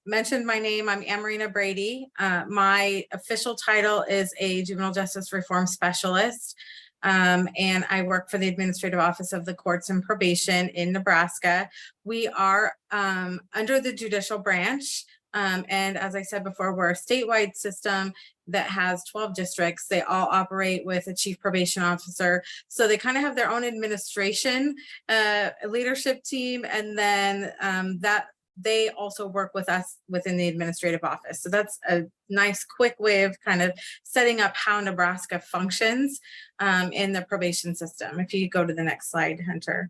mentioned my name. I'm Amarena Brady. My official title is a juvenile justice reform specialist, and I work for the Administrative Office of the Courts and Probation in Nebraska. We are under the judicial branch, and as I said before, we're a statewide system that has 12 districts. They all operate with a chief probation officer. So they kind of have their own administration, leadership team, and then that they also work with us within the administrative office. So that's a nice quick way of kind of setting up how Nebraska functions in the probation system. If you go to the next slide, Hunter.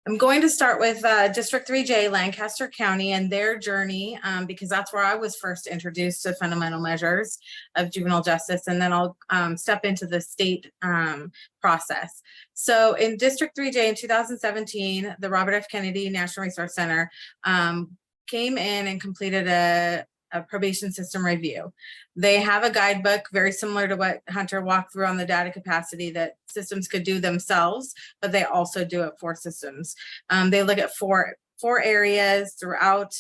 I'm going to start with District 3J, Lancaster County, and their journey, because that's where I was first introduced to fundamental measures of juvenile justice, and then I'll step into the state process. So in District 3J in 2017, the Robert F. Kennedy National Resource Center came in and completed a probation system review. They have a guidebook very similar to what Hunter walked through on the data capacity that systems could do themselves, but they also do it for systems. They look at four areas throughout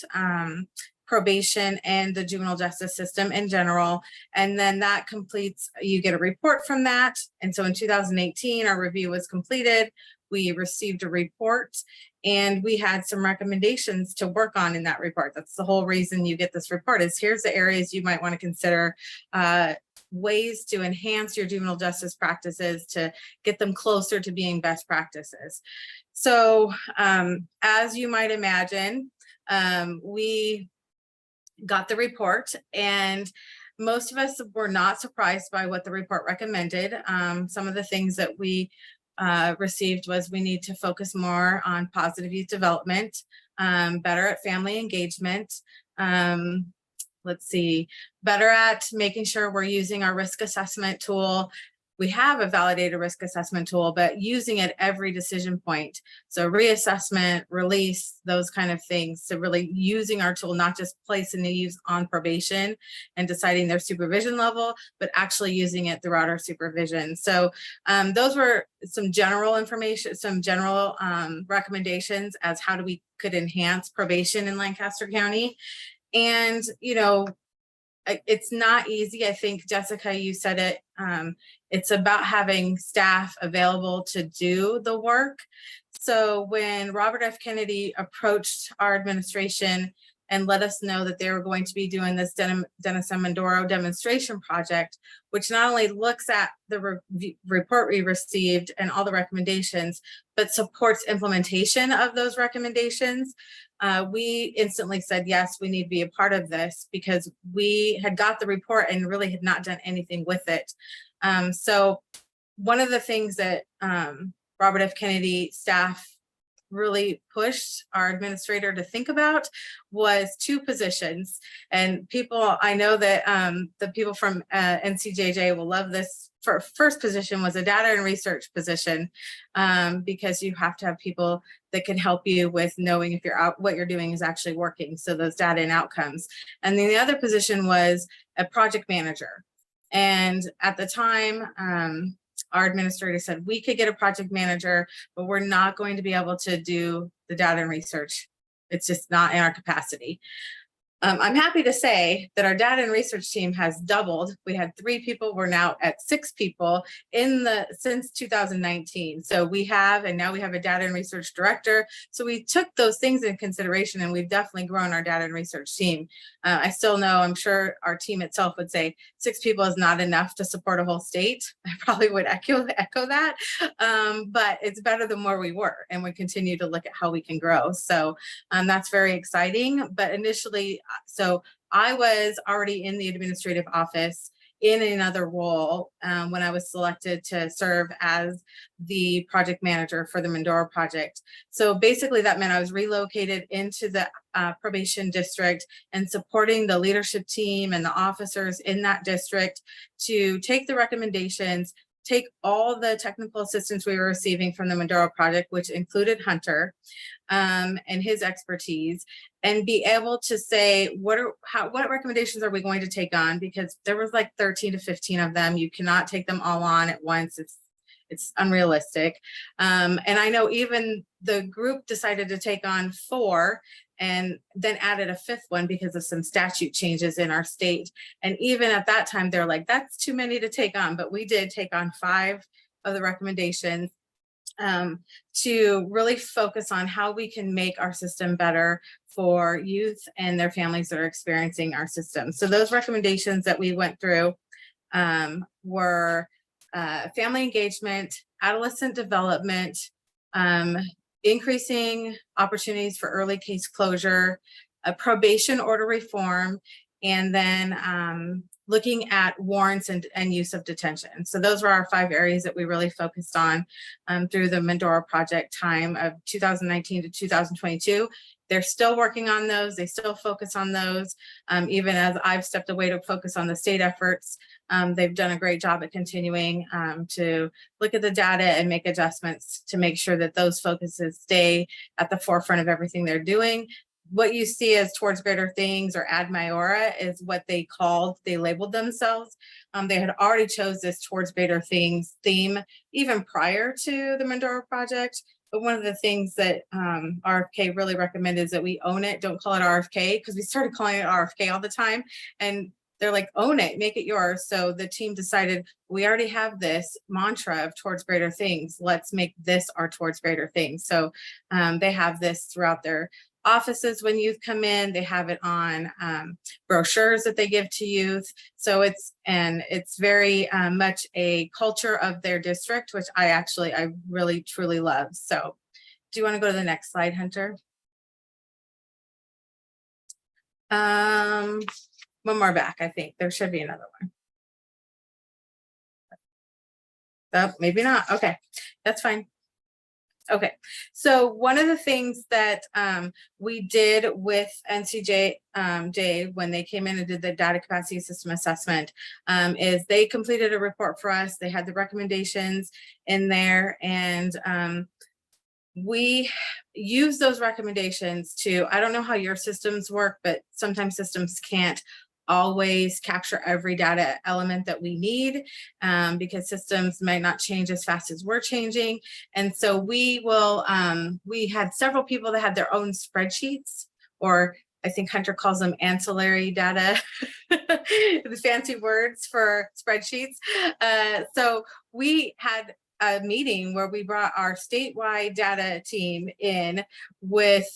probation and the juvenile justice system in general. And then that completes, you get a report from that. And so in 2018, our review was completed. We received a report and we had some recommendations to work on in that report. That's the whole reason you get this report, is here's the areas you might want to consider ways to enhance your juvenile justice practices to get them closer to being best practices. So as you might imagine, we got the report, and most of us were not surprised by what the report recommended. Some of the things that we received was we need to focus more on positive youth development, better at family engagement. Let's see, better at making sure we're using our risk assessment tool. we have a validated risk assessment tool, but using it every decision point. So reassessment, release, those kind of things. So really using our tool, not just placing the youth on probation and deciding their supervision level, but actually using it throughout our supervision. So those were some general information, some general recommendations as how do we could enhance probation in Lancaster County. And, you know, it's not easy. I think, Jessica, you said it. It's about having staff available to do the work. So when Robert F. Kennedy approached our administration and let us know that they were going to be doing this Dennis and Mindoro demonstration project, which not only looks at the report we received and all the recommendations, but supports implementation of those recommendations, we instantly said, yes, we need to be a part of this, because we had got the report and really had not done anything with it. So one of the things that Robert F. Kennedy staff really pushed our administrator to think about was 2 positions. And people, I know that the people from NCJJ will love this. First position was a data and research position, because you have to have people that can help you with knowing if what you're doing is actually working. So those data and outcomes. And then the other position was a project manager. And at the time, our administrator said we could get a project manager, but we're not going to be able to do the data and research. It's just not in our capacity. I'm happy to say that our data and research team has doubled. We had 3 people, we're now at 6 people since 2019. So we have, and now we have a data and research director. So we took those things in consideration, and we've definitely grown our data and research team. I still know, I'm sure our team itself would say 6 people is not enough to support a whole state. I probably would echo that, but it's better than where we were, and we continue to look at how we can grow. So that's very exciting. But initially, so I was already in the administrative office in another role when I was selected to serve as the project manager for the Mindoro project. So basically that meant I was relocated into the probation district and supporting the leadership team and the officers in that district to take the recommendations, take all the technical assistance we were receiving from the Mindoro project, which included Hunter and his expertise, and be able to say, what recommendations are we going to take on? Because there was like 13 to 15 of them. You cannot take them all on at once. It's unrealistic. And I know even the group decided to take on 4 and then added a 5th one because of some statute changes in our state. And even at that time, they're like, that's too many to take on. But we did take on 5 of the recommendations to really focus on how we can make our system better for youth and their families that are experiencing our system. So those recommendations that we went through were family engagement, adolescent development, increasing opportunities for early case closure, a probation order reform, and then looking at warrants and use of detention. So those were our 5 areas that we really focused on through the Mindoro project time of 2019 to 2022. They're still working on those. They still focus on those. Even as I've stepped away to focus on the state efforts, they've done a great job at continuing to look at the data and make adjustments to make sure that those focuses stay at the forefront of everything they're doing. What you see as Towards Greater Things or Ad Maiora is what they labeled themselves. They had already chose this Towards Greater Things theme even prior to the Mindoro project. But one of the things that RFK really recommended is that we own it. Don't call it RFK, because we started calling it RFK all the time. And they're like, own it, make it yours. So the team decided, we already have this mantra of Towards Greater Things. Let's make this our Towards Greater Things. So they have this throughout their offices when youth come in. They have it on brochures that they give to youth. So it's very much a culture of their district, which I really truly love. So do you want to go to the next slide, Hunter? One more back, I think. There should be another one. Oh, maybe not. Okay, that's fine. Okay, so one of the things that we did with NCJ when they came in and did the data capacity system assessment is they completed a report for us. They had the recommendations in there, and we use those recommendations to, I don't know how your systems work, but sometimes systems can't always capture every data element that we need because systems might not change as fast as we're changing. And so we will, we had several people that had their own spreadsheets, or I think Hunter calls them ancillary data, the fancy words for spreadsheets. So we had a meeting where we brought our statewide data team in with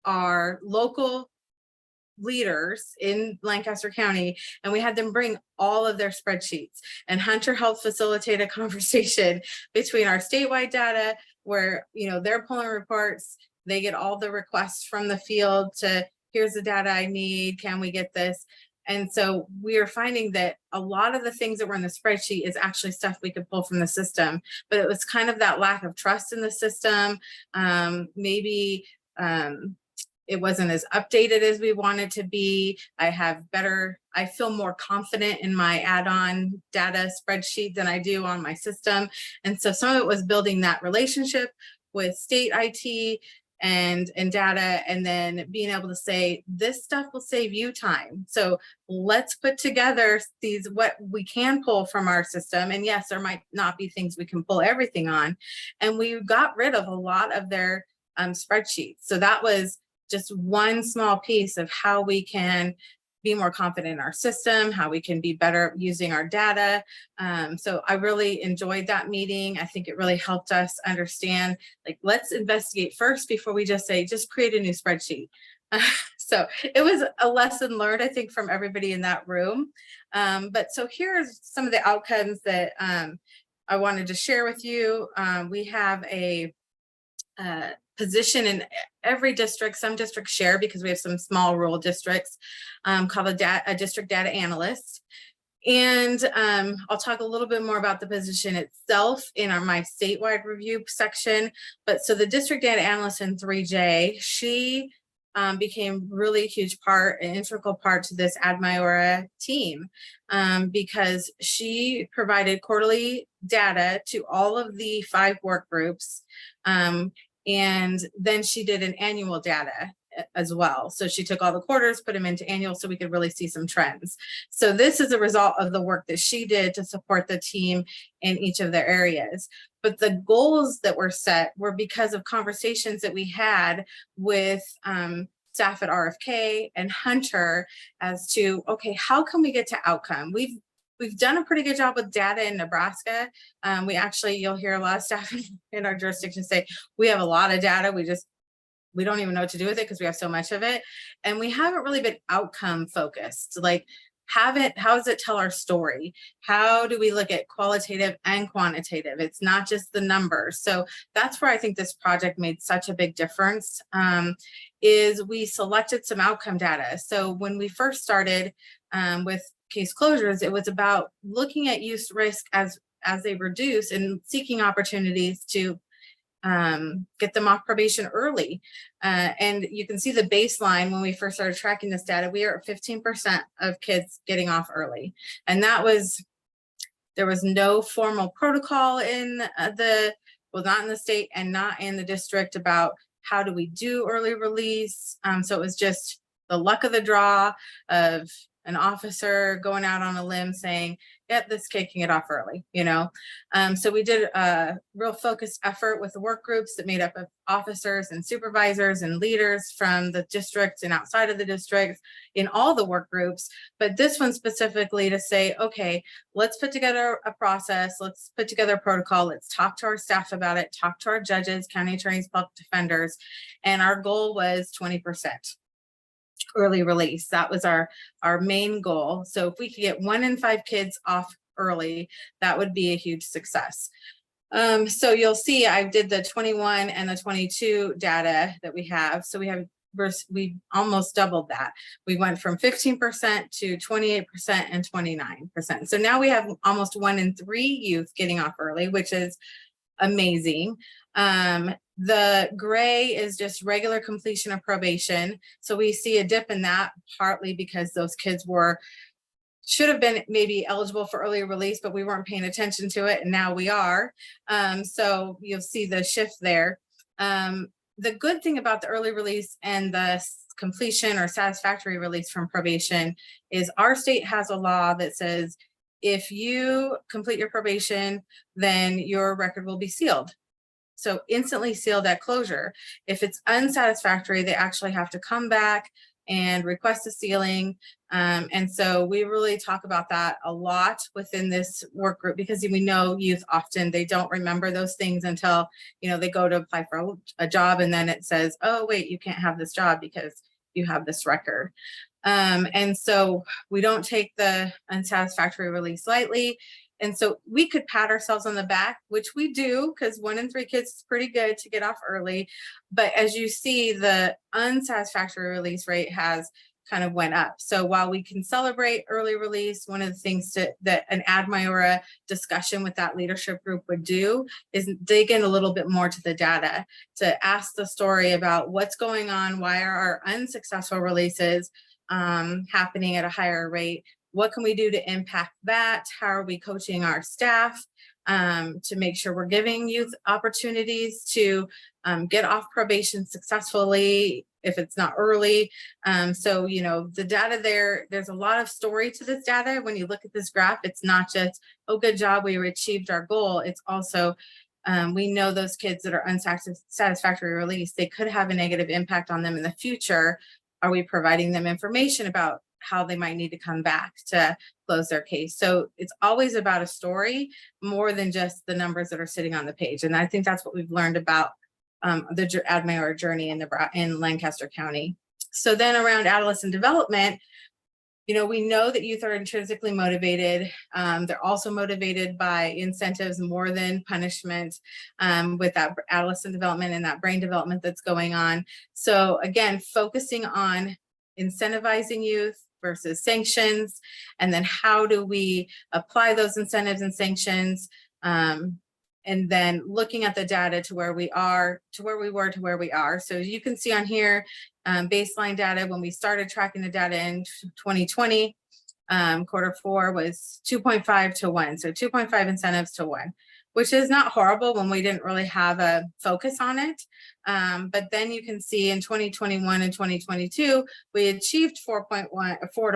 our local leaders in Lancaster County, and we had them bring all of their spreadsheets, and Hunter helped facilitate a conversation between our statewide data where, you know, they're pulling reports, they get all the requests from the field to, here's the data I need, can we get this? And so we are finding that a lot of the things that were in the spreadsheet is actually stuff we could pull from the system, but it was kind of that lack of trust in the system. Maybe it wasn't as updated as we wanted to be. I feel more confident in my add-on data spreadsheet than I do on my system. And so some of it was building that relationship with state IT and data, and then being able to say, this stuff will save you time. So let's put together these, what we can pull from our system. And yes, there might not be things we can pull everything on. And we got rid of a lot of their spreadsheets. So that was just one small piece of how we can be more confident in our system, how we can be better using our data. So I really enjoyed that meeting. I think it really helped us understand, like, let's investigate first before we just say, just create a new spreadsheet. So it was a lesson learned, I think, from everybody in that room. But so here's some of the outcomes that I wanted to share with you. We have a position in every district. Some districts share because we have some small rural districts called a district data analyst. And I'll talk a little bit more about the position itself in my statewide review section. But so the district data analyst in 3J, she became really a huge part, an integral part to this Amarena team because she provided quarterly data to all of the 5 work groups. And then she did an annual data as well. So she took all the quarters, put them into annual so we could really see some trends. So this is a result of the work that she did to support the team in each of their areas. But the goals that were set were because of conversations that we had with staff at RFK and Hunter as to, okay, how can we get to outcome? We've done a pretty good job with data in Nebraska. We actually, you'll hear a lot of staff in our jurisdiction say, we have a lot of data. We don't even know what to do with it because we have so much of it. And we haven't really been outcome focused. Like, how does it tell our story? How do we look at qualitative and quantitative? It's not just the numbers. So that's where I think this project made such a big difference, is we selected some outcome data. So when we first started with case closures, it was about looking at use risk as they reduce and seeking opportunities to get them off probation early. And you can see the baseline when we first started tracking this data, we are at 15% of kids getting off early. And there was no formal protocol in not in the state and not in the district about how do we do early release. So it was just the luck of the draw of an officer going out on a limb saying, yeah, this kid can get off early, you know? So we did a real focused effort with the work groups that made up of officers and supervisors and leaders from the districts and outside of the districts in all the work groups. But this one specifically to say, okay, let's put together a process, let's put together a protocol, let's talk to our staff about it, talk to our judges, county attorneys, public defenders. And our goal was 20%. Early release. That was our main goal. So if we could get 1 in 5 kids off early, that would be a huge success. So you'll see I did the 21 and the 22 data that we have. So we almost doubled that. We went from 15% to 28% and 29%. So now we have almost 1 in 3 youth getting off early, which is amazing. The gray is just regular completion of probation. So we see a dip in that, partly because those kids should have been maybe eligible for early release, but we weren't paying attention to it, and now we are. So you'll see the shift there. The good thing about the early release and the completion or satisfactory release from probation is our state has a law that says if you complete your probation, then your record will be sealed. So instantly sealed at closure. If it's unsatisfactory, they actually have to come back and request a sealing. And so we really talk about that a lot within this work group, because we know youth often, they don't remember those things until, they go to apply for a job, and then it says, oh, wait, you can't have this job because you have this record. And so we don't take the unsatisfactory release lightly. And so we could pat ourselves on the back, which we do, because 1 in 3 kids is pretty good to get off early. But as you see, the unsatisfactory release rate has kind of went up. So while we can celebrate early release, one of the things that an Admira discussion with that leadership group would do is dig in a little bit more to the data, to ask the story about what's going on, why are our unsuccessful releases happening at a higher rate? What can we do to impact that? How are we coaching our staff to make sure we're giving youth opportunities to get off probation successfully if it's not early? So, the data there's a lot of story to this data. When you look at this graph, it's not just, oh, good job, we achieved our goal. It's also, we know those kids that are unsatisfactory release, they could have a negative impact on them in the future. Are we providing them information about how they might need to come back to close their case? So it's always about a story more than just the numbers that are sitting on the page. And I think that's what we've learned about the Admira journey in Lancaster County. So then around adolescent development, we know that youth are intrinsically motivated. They're also motivated by incentives more than punishment with that adolescent development and that brain development that's going on. So again, focusing on incentivizing youth versus sanctions, and then how do we apply those incentives and sanctions, and then looking at the data to where we are, to where we were, to where we are. So you can see on here, baseline data, when we started tracking the data in 2020, Q4 was 2.5 to 1. So 2.5 incentives to 1, which is not horrible when we didn't really have a focus on it. But then you can see in 2021 and 2022, we achieved 4 to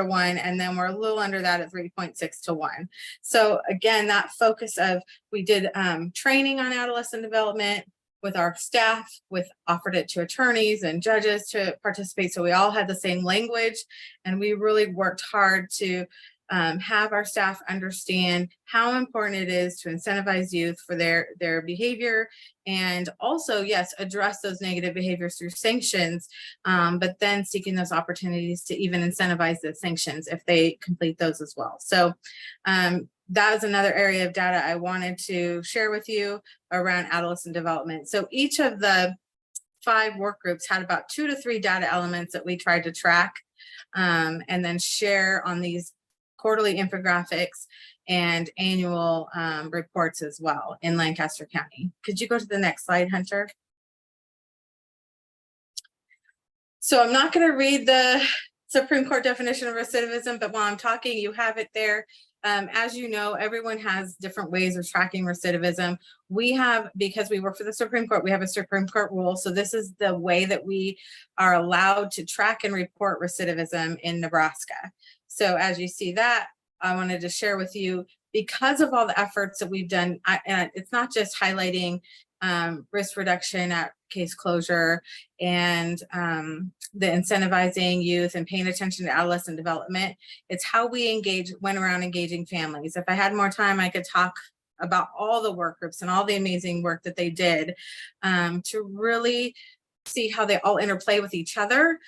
1, and then we're a little under that at 3.6 to 1. So again, that focus of, we did training on adolescent development with our staff, offered it to attorneys and judges to participate. So we all had the same language, and we really worked hard to have our staff understand how important it is to incentivize youth for their behavior, and also, yes, address those negative behaviors through sanctions, but then seeking those opportunities to even incentivize the sanctions if they complete those as well. So that is another area of data I wanted to share with you around adolescent development. So each of the 5 work groups had about 2 to 3 data elements that we tried to track and then share on these quarterly infographics and annual reports as well in Lancaster County. Could you go to the next slide, Hunter? So I'm not going to read the Supreme Court definition of recidivism, but while I'm talking, you have it there. As you know, everyone has different ways of tracking recidivism. We have, because we work for the Supreme Court, we have a Supreme Court rule. So this is the way that we are allowed to track and report recidivism in Nebraska. So as you see that, I wanted to share with you, because of all the efforts that we've done, and it's not just highlighting risk reduction at case closure and the incentivizing youth and paying attention to adolescent development. It's how we went around engaging families. If I had more time, I could talk about all the work groups and all the amazing work that they did to really see how they all interplay with each other.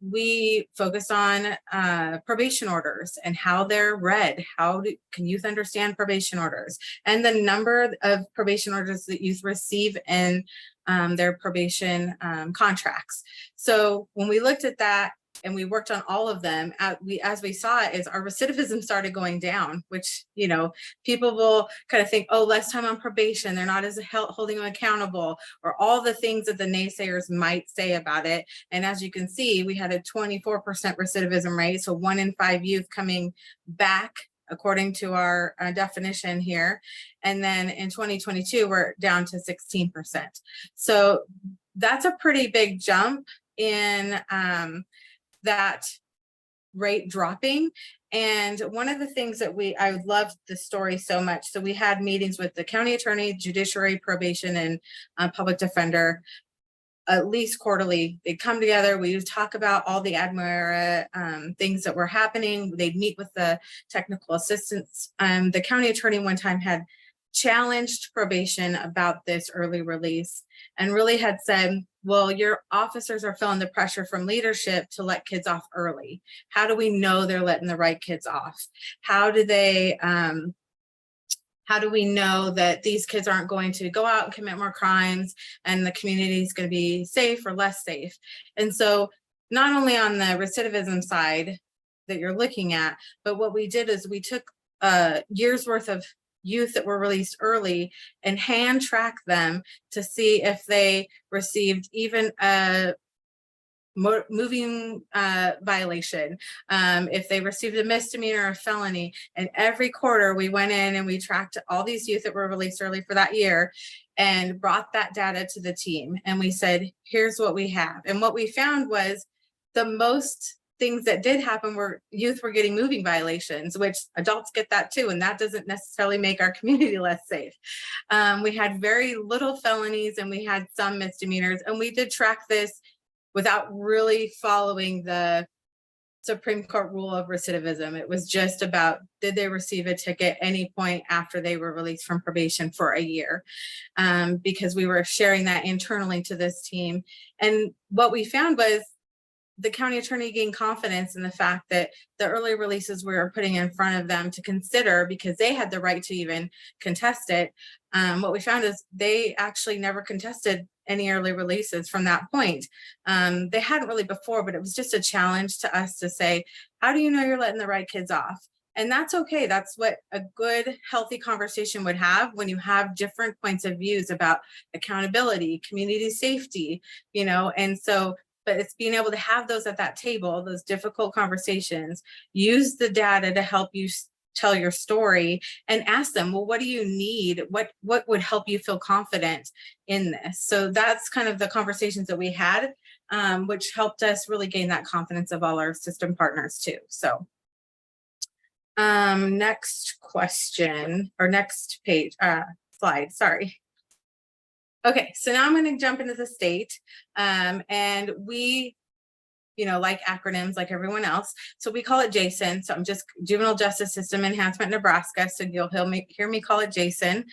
We focus on probation orders and how they're read. Can youth understand probation orders, and the number of probation orders that youth receive in their probation contracts. So when we looked at that, and we worked on all of them, as we saw it, is our recidivism started going down, which, you know, people will kind of think, oh, less time on probation, they're not as holding them accountable, or all the things that the naysayers might say about it. And as you can see, we had a 24% recidivism rate, so 1 in 5 youth coming back according to our definition here. And then in 2022, we're down to 16%. So that's a pretty big jump in that rate dropping. And one of the things that I loved the story so much. So we had meetings with the county attorney, judiciary, probation, and public defender at least quarterly. They'd come together, we would talk about all the Amarena things that were happening. They'd meet with the technical assistants. The county attorney one time had challenged probation about this early release and really had said, well, your officers are feeling the pressure from leadership to let kids off early. How do we know they're letting the right kids off? How do we know that these kids aren't going to go out and commit more crimes and the community is going to be safe or less safe? And so not only on the recidivism side that you're looking at, but what we did is we took a year's worth of youth that were released early and hand track them to see if they received even a moving violation, if they received a misdemeanor or a felony. And every quarter we went in and we tracked all these youth that were released early for that year and brought that data to the team. And we said, here's what we have. And what we found was the most things that did happen were youth were getting moving violations, which adults get that too. And that doesn't necessarily make our community less safe. We had very little felonies and we had some misdemeanors, and we did track this without really following the Supreme Court rule of recidivism. It was just about, did they receive a ticket any point after they were released from probation for a year? Because we were sharing that internally to this team. And what we found was the county attorney gained confidence in the fact that the early releases we were putting in front of them to consider, because they had the right to even contest it. What we found is they actually never contested any early releases from that point. They hadn't really before, but it was just a challenge to us to say, how do you know you're letting the right kids off? And that's okay. That's what a good, healthy conversation would have when you have different points of views about accountability, community safety, you know. And so, but it's being able to have those at that table, those difficult conversations, use the data to help you tell your story, and ask them, well, what do you need? What would help you feel confident in this? So that's kind of the conversations that we had, which helped us really gain that confidence of all our system partners too. So next question, or next page, slide, sorry. Okay, so now I'm going to jump into the state, and we, you know, like acronyms like everyone else. So we call it JASON. So I'm just Juvenile Justice System Enhancement Nebraska. So you'll hear me call it JASON.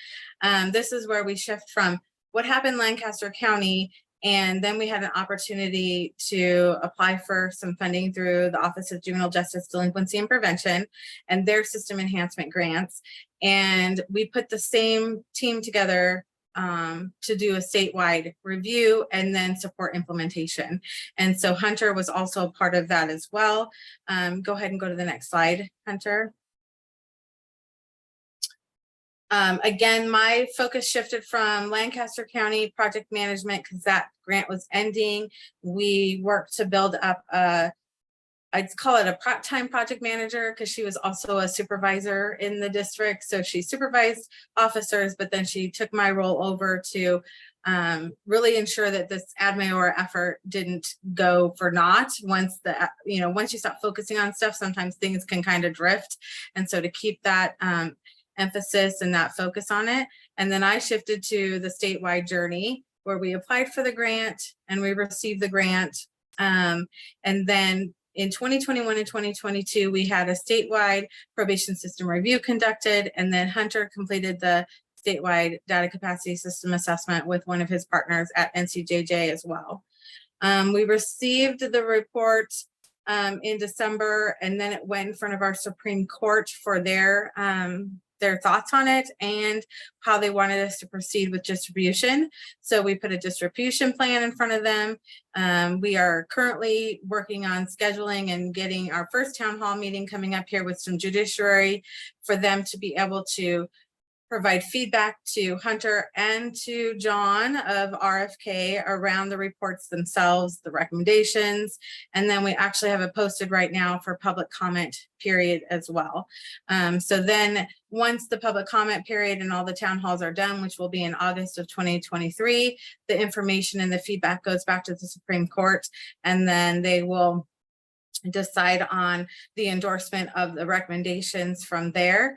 This is where we shift from what happened in Lancaster County, and then we had an opportunity to apply for some funding through the Office of Juvenile Justice Delinquency and Prevention and their system enhancement grants. And we put the same team together to do a statewide review and then support implementation. And so Hunter was also a part of that as well. Go ahead and go to the next slide, Hunter. Again, my focus shifted from Lancaster County project management because that grant was ending. We worked to build up I'd call it a part-time project manager, because she was also a supervisor in the district. So she supervised officers, but then she took my role over to really ensure that this AdMayor effort didn't go for naught. Once you stop focusing on stuff, sometimes things can kind of drift. And so to keep that emphasis and that focus on it. And then I shifted to the statewide journey where we applied for the grant and we received the grant. And then in 2021 and 2022, we had a statewide probation system review conducted, and then Hunter completed the statewide data capacity system assessment with one of his partners at NCJJ as well. We received the report in December, and then it went in front of our Supreme Court for their their thoughts on it and how they wanted us to proceed with distribution. So we put a distribution plan in front of them. We are currently working on scheduling and getting our first town hall meeting coming up here with some judiciary for them to be able to provide feedback to Hunter and to John of RFK around the reports themselves, the recommendations, and then we actually have it posted right now for public comment period as well. So then once the public comment period and all the town halls are done, which will be in August of 2023, the information and the feedback goes back to the Supreme Court, and then they will decide on the endorsement of the recommendations from there.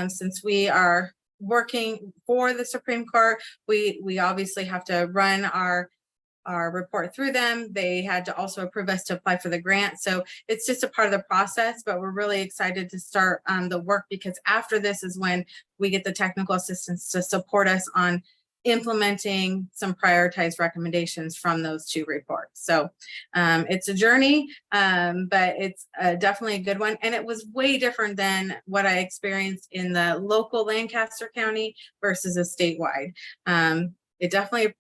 Since we are working for the Supreme Court, we obviously have to run our report through them. They had to also approve us to apply for the grant. So it's just a part of the process, but we're really excited to start the work, because after this is when we get the technical assistance to support us on implementing some prioritized recommendations from those two reports. So it's a journey, but it's definitely a good one. And it was way different than what I experienced in the local Lancaster County versus a statewide. It definitely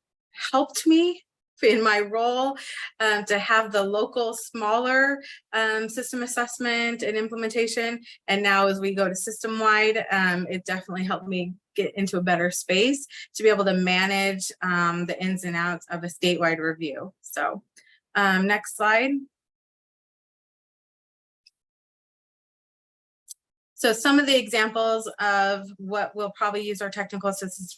helped me in my role to have the local smaller system assessment and implementation. And now as we go to system wide, it definitely helped me get into a better space to be able to manage the ins and outs of a statewide review. So next slide. So some of the examples of what we'll probably use our technical assistance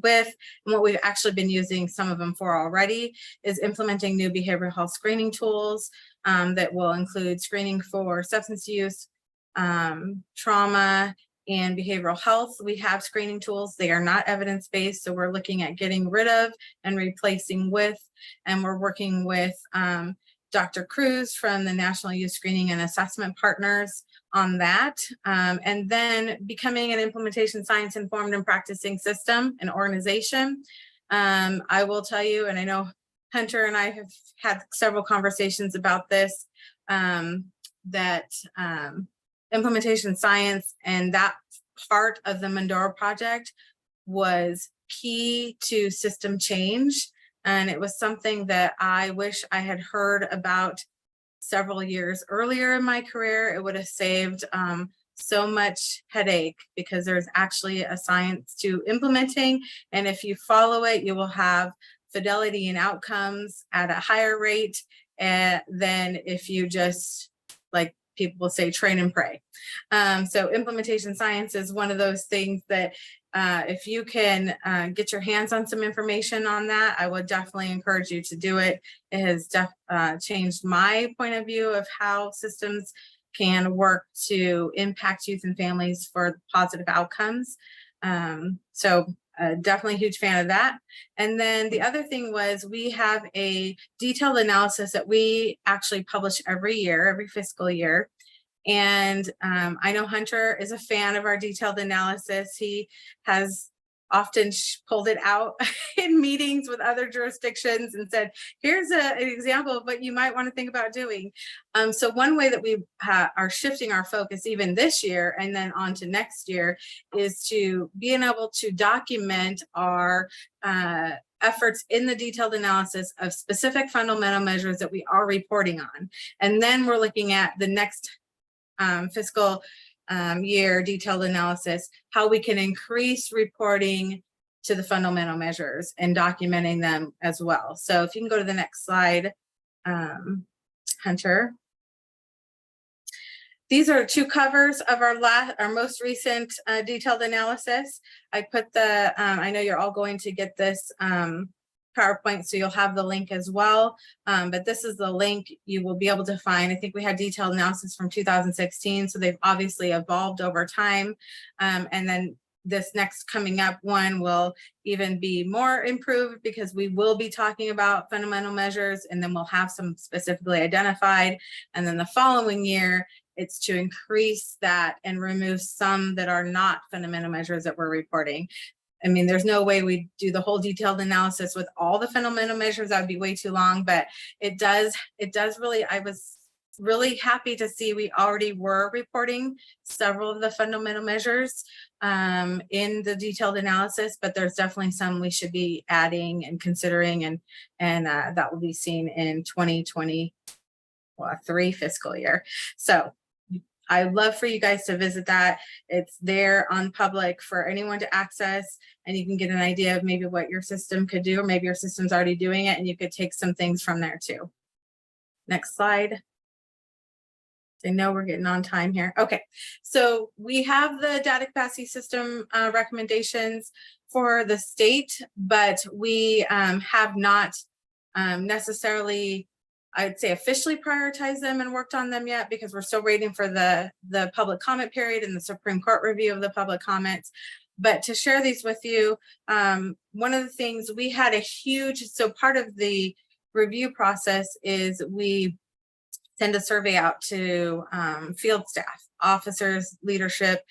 with, and what we've actually been using some of them for already, is implementing new behavioral health screening tools that will include screening for substance use, trauma, and behavioral health. We have screening tools. They are not evidence-based, so we're looking at getting rid of and replacing with, and we're working with Dr. Cruz from the National Youth Screening and Assessment Partners on that, and then becoming an implementation science informed and practicing system and organization. I will tell you, and I know Hunter and I have had several conversations about this, that implementation science and that part of the Mandora project was key to system change. And it was something that I wish I had heard about several years earlier in my career. It would have saved so much headache, because there's actually a science to implementing. And if you follow it, you will have fidelity and outcomes at a higher rate than if you just, like people will say, train and pray. So implementation science is one of those things that if you can get your hands on some information on that, I would definitely encourage you to do it. It has changed my point of view of how systems can work to impact youth and families for positive outcomes. So definitely a huge fan of that. And then the other thing was, we have a detailed analysis that we actually publish every year, every fiscal year. And I know Hunter is a fan of our detailed analysis. He has often pulled it out in meetings with other jurisdictions and said, here's an example of what you might want to think about doing. So one way that we are shifting our focus even this year and then on to next year is to being able to document our efforts in the detailed analysis of specific fundamental measures that we are reporting on. And then we're looking at the next fiscal year detailed analysis, how we can increase reporting to the fundamental measures and documenting them as well. So if you can go to the next slide, Hunter. These are two covers of our most recent detailed analysis. I put the, I know you're all going to get this PowerPoint, so you'll have the link as well. But this is the link you will be able to find. I think we had detailed analysis from 2016, so they've obviously evolved over time. And then this next coming up one will even be more improved, because we will be talking about fundamental measures, and then we'll have some specifically identified. And then the following year, it's to increase that and remove some that are not fundamental measures that we're reporting. I mean, there's no way we do the whole detailed analysis with all the fundamental measures. That would be way too long, but it does really, I was really happy to see we already were reporting several of the fundamental measures in the detailed analysis, but there's definitely some we should be adding and considering, and that will be seen in 2023 fiscal year. So I'd love for you guys to visit that. It's there on public for anyone to access, and you can get an idea of maybe what your system could do, or maybe your system's already doing it and you could take some things from there too. Next slide. I know we're getting on time here. Okay, so we have the data capacity system recommendations for the state, but we have not necessarily, I'd say, officially prioritized them and worked on them yet, because we're still waiting for the public comment period and the Supreme Court review of the public comments. But to share these with you, one of the things we had a huge, so part of the review process is we send a survey out to field staff, officers, leadership,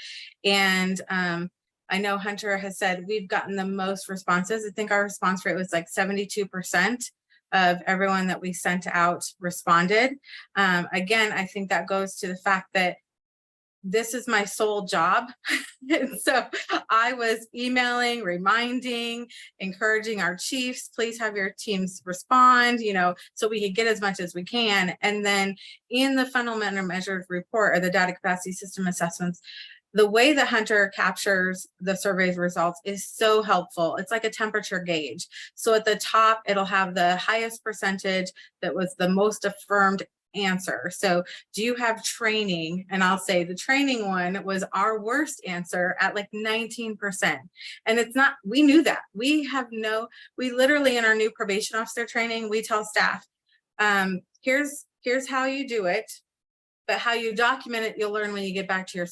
and I know Hunter has said we've gotten the most responses. I think our response rate was like 72% of everyone that we sent out responded. Again, I think that goes to the fact that this is my sole job. And so I was emailing, reminding, encouraging our chiefs, please have your teams respond, you know, so we could get as much as we can. And then in the fundamental measures report, or the data capacity system assessments, the way that Hunter captures the survey's results is so helpful. It's like a temperature gauge. So at the top, it'll have the highest percentage that was the most affirmed answer. So do you have training? And I'll say the training one was our worst answer at like 19%. And it's not, we knew that. We literally in our new probation officer training, we tell staff, here's how you do it, but how you document it, you'll learn when you get back to your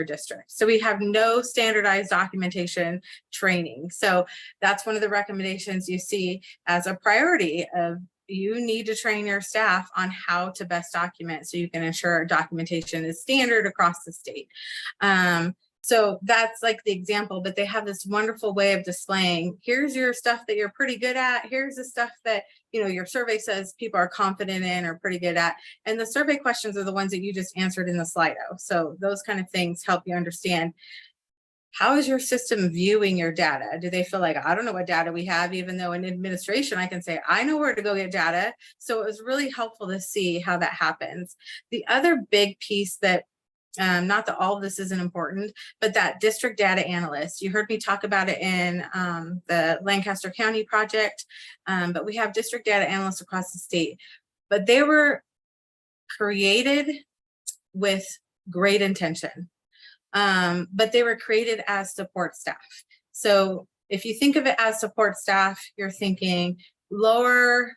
district. So we have no standardized documentation training. So that's one of the recommendations you see as a priority of, you need to train your staff on how to best document so you can ensure documentation is standard across the state. So that's like the example, but they have this wonderful way of displaying, here's your stuff that you're pretty good at. Here's the stuff that, you know, your survey says people are confident in or pretty good at. And the survey questions are the ones that you just answered in the Slido. So those kind of things help you understand, how is your system viewing your data? Do they feel like, I don't know what data we have, even though in administration, I can say, I know where to go get data. So it was really helpful to see how that happens. The other big piece that, not that all of this isn't important, but that district data analyst, you heard me talk about it in the Lancaster County project, but we have district data analysts across the state, but they were created with great intention. But they were created as support staff. So if you think of it as support staff, you're thinking lower,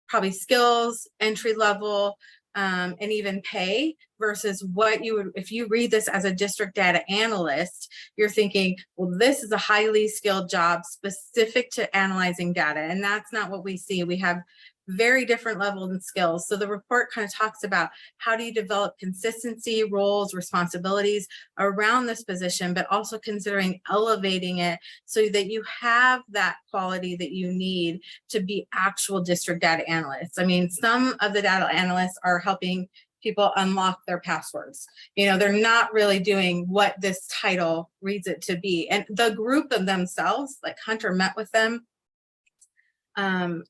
probably skills, entry level, and even pay, versus what you would, if you read this as a district data analyst, you're thinking, well, this is a highly skilled job specific to analyzing data. And that's not what we see. We have very different levels and skills. So the report kind of talks about how do you develop consistency, roles, responsibilities around this position, but also considering elevating it so that you have that quality that you need to be actual district data analysts. I mean, some of the data analysts are helping people unlock their passwords. You know, they're not really doing what this title reads it to be. And the group of themselves, like Hunter met with them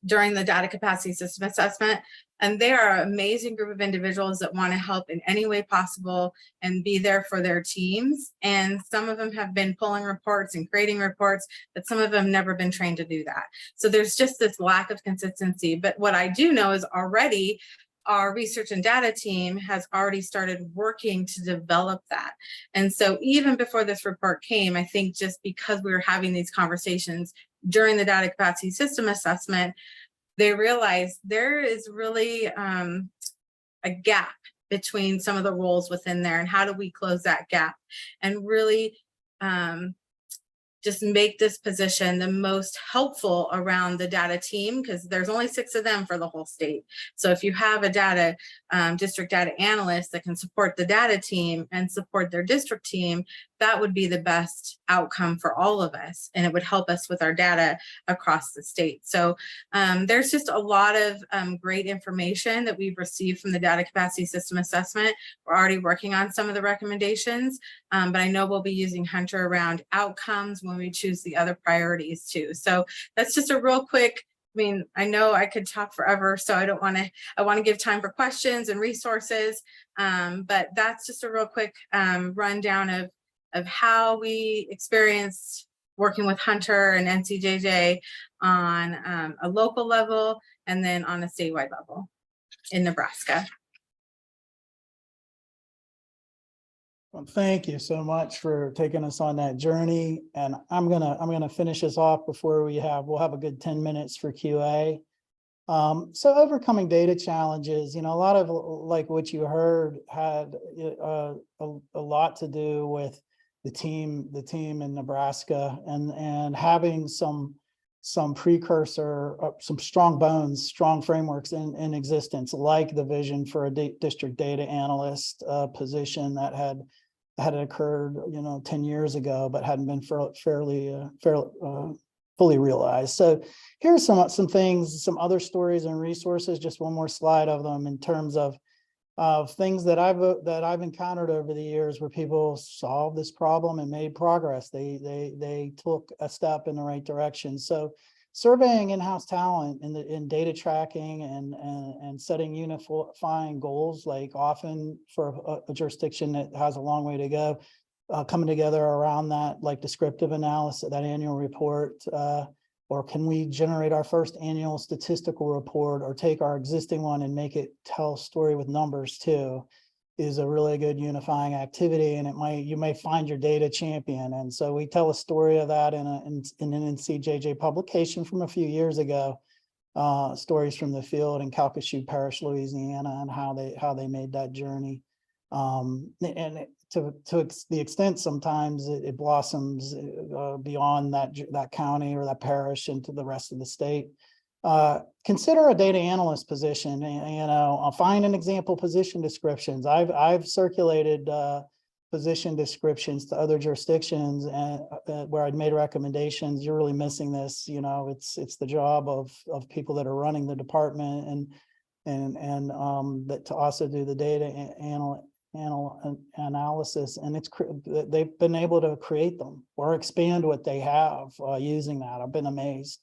during the data capacity system assessment. And they are an amazing group of individuals that want to help in any way possible and be there for their teams. And some of them have been pulling reports and creating reports, but some of them have never been trained to do that. So there's just this lack of consistency. But what I do know is already our research and data team has already started working to develop that. And so even before this report came, I think just because we were having these conversations during the data capacity system assessment, they realized there is really a gap between some of the roles within there, and how do we close that gap and really just make this position the most helpful around the data team, because there's only 6 of them for the whole state. So if you have a data district data analyst that can support the data team and support their district team, that would be the best outcome for all of us. And it would help us with our data across the state. So there's just a lot of great information that we've received from the data capacity system assessment. We're already working on some of the recommendations, but I know we'll be using Hunter around outcomes when we choose the other priorities too. So that's just a real quick, I mean, I know I could talk forever, so I want to give time for questions and resources. But that's just a real quick rundown of how we experienced working with Hunter and NCJJ on a local level and then on a statewide level in Nebraska. Well, thank you so much for taking us on that journey. And I'm gonna finish this off before we'll have a good 10 minutes for QA. So overcoming data challenges, a lot of like what you heard had a lot to do with the team in Nebraska and having some precursor, some strong bones, strong frameworks in existence, like the vision for a district data analyst position that had occurred, 10 years ago, but hadn't been fairly fully realized. So here's some things, some other stories and resources, just one more slide of them in terms of things that I've encountered over the years where people solved this problem and made progress. They took a step in the right direction. So surveying in-house talent in data tracking and setting unifying goals, like often for a jurisdiction that has a long way to go, coming together around that, like descriptive analysis, that annual report, or can we generate our first annual statistical report or take our existing one and make it tell a story with numbers too, is a really good unifying activity. And you may find your data champion. And so we tell a story of that in an NCJJ publication from a few years ago, stories from the field in Calcasieu Parish, Louisiana, and how they made that journey. And to the extent sometimes it blossoms beyond that county or that parish into the rest of the state. Consider a data analyst position. Find an example position descriptions. I've circulated position descriptions to other jurisdictions and where I'd made recommendations. You're really missing this. It's the job of people that are running the department and that to also do the data analysis, and they've been able to create them or expand what they have using that. I've been amazed.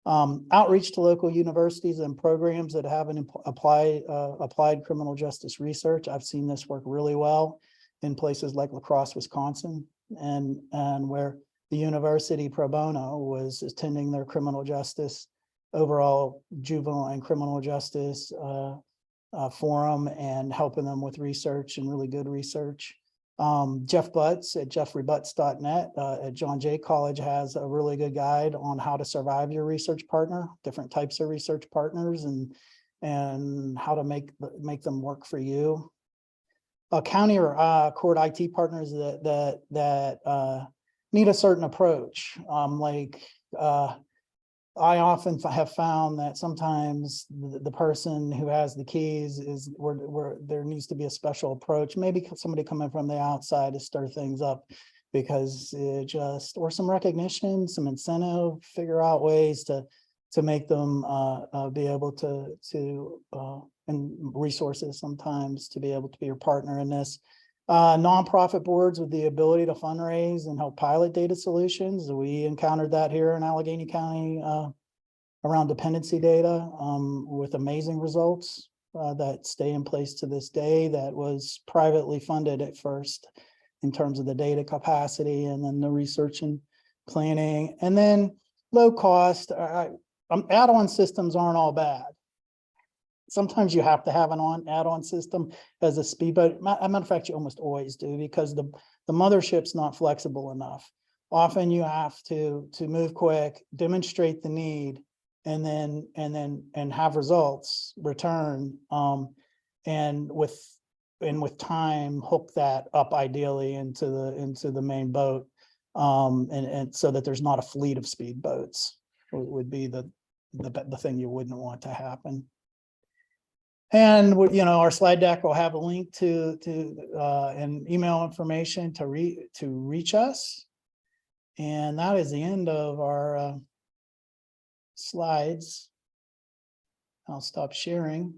Outreach to local universities and programs that have an applied criminal justice research. I've seen this work really well in places like La Crosse, Wisconsin, and where the university pro bono was attending their criminal justice, overall juvenile and criminal justice forum and helping them with research and really good research. Jeff Butts at jeffreybutts.net at John Jay College has a really good guide on how to survive your research partner, different types of research partners, and how to make them work for you. County or court IT partners that need a certain approach, I often have found that sometimes the person who has the keys is where there needs to be a special approach. Maybe somebody coming from the outside to stir things up because or some recognition, some incentive, figure out ways to make them be able to and resources sometimes to be able to be your partner in this. Nonprofit boards with the ability to fundraise and help pilot data solutions. We encountered that here in Allegheny County around dependency data with amazing results that stay in place to this day. That was privately funded at first in terms of the data capacity and then the research and planning. And then low cost, add-on systems aren't all bad. Sometimes you have to have an add-on system as a speedboat. As a matter of fact, you almost always do, because the mothership's not flexible enough. Often you have to move quick, demonstrate the need, and have results return. And with time, hook that up ideally into the main boat, and so that there's not a fleet of speedboats would be the thing you wouldn't want to happen. And you know, our slide deck will have a link to and email information to reach us. And that is the end of our slides. I'll stop sharing.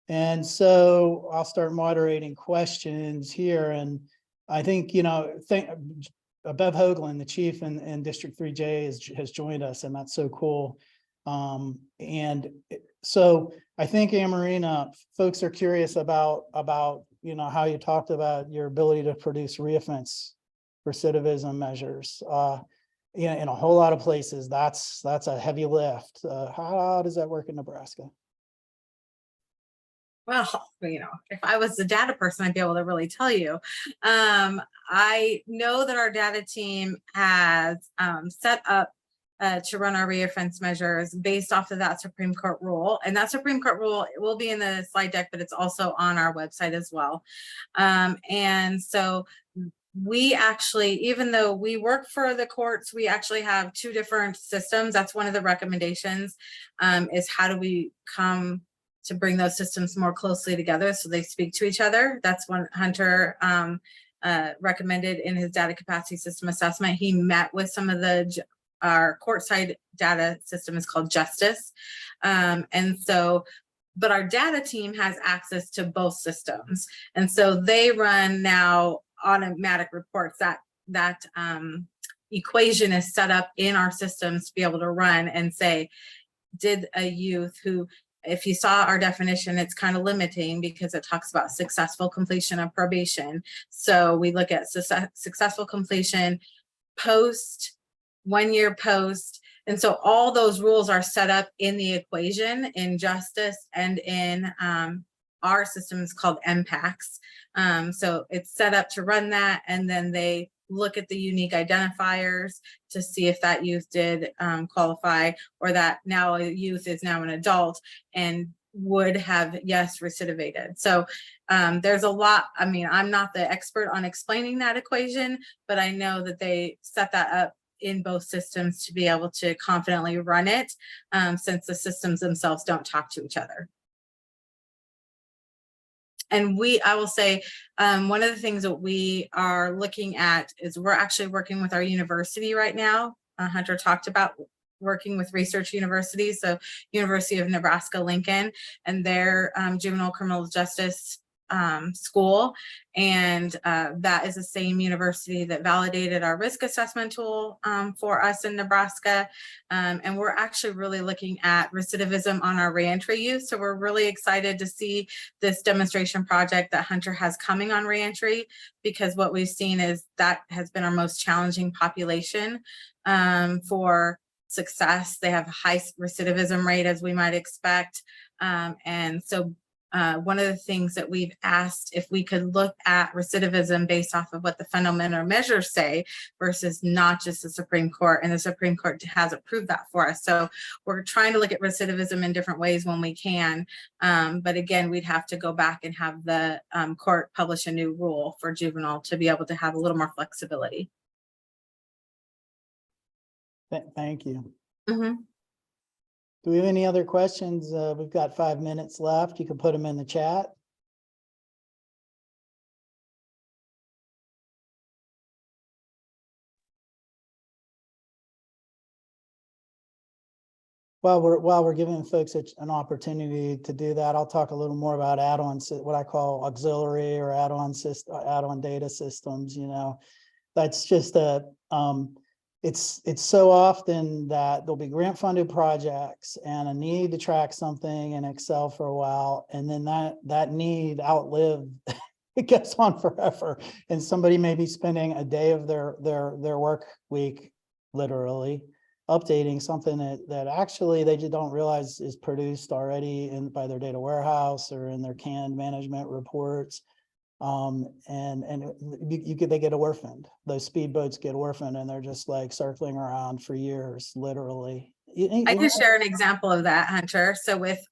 And so I'll start moderating questions here. And I think, you know, Bev Hoagland, the chief in District 3J has joined us, and that's so cool. And so I think, Amarena, folks are curious about, you know, how you talked about your ability to produce reoffense recidivism measures. You know, in a whole lot of places, that's a heavy lift. How does that work in Nebraska? Well, you know, if I was the data person, I'd be able to really tell you. I know that our data team has set up to run our reoffense measures based off of that Supreme Court rule. And that Supreme Court rule will be in the slide deck, but it's also on our website as well. And so we actually, even though we work for the courts, we actually have two different systems. That's one of the recommendations, is how do we come to bring those systems more closely together so they speak to each other. That's what Hunter recommended in his data capacity system assessment. He met with some of our courtside data system is called Justice. And so, but our data team has access to both systems. And so they run now automatic reports. That equation is set up in our systems to be able to run and say, did a youth who, if you saw our definition, it's kind of limiting because it talks about successful completion of probation. So we look at successful completion, post, 1 year post. And so all those rules are set up in the equation in Justice and in our system is called MPACS. So it's set up to run that, and then they look at the unique identifiers to see if that youth did qualify, or that now a youth is now an adult and would have, yes, recidivated. So there's a lot. I mean, I'm not the expert on explaining that equation, but I know that they set that up in both systems to be able to confidently run it, since the systems themselves don't talk to each other. And I will say, one of the things that we are looking at is we're actually working with our university right now. Hunter talked about working with research universities, so University of Nebraska Lincoln and their juvenile criminal justice school, and that is the same university that validated our risk assessment tool for us in Nebraska. And we're actually really looking at recidivism on our reentry youth. So we're really excited to see this demonstration project that Hunter has coming on reentry, because what we've seen is that has been our most challenging population for success. They have a high recidivism rate, as we might expect. And so one of the things that we've asked if we could look at recidivism based off of what the fundamental measures say versus not just the Supreme Court, and the Supreme Court has approved that for us. So we're trying to look at recidivism in different ways when we can. But again, we'd have to go back and have the court publish a new rule for juvenile to be able to have a little more flexibility. Thank you. Mm-hmm. Do we have any other questions? We've got 5 minutes left. You can put them in the chat. While we're giving folks an opportunity to do that, I'll talk a little more about add-ons, what I call auxiliary or add-on data systems. You know, that's just it's so often that there'll be grant funded projects and a need to track something in Excel for a while, and then that need outlived, it goes on forever, and somebody may be spending a day of their work week literally updating something that actually they just don't realize is produced already by their data warehouse or in their canned management reports. They get orphaned. Those speedboats get orphaned, and they're just like circling around for years, literally. I can share an example of that, Hunter. So with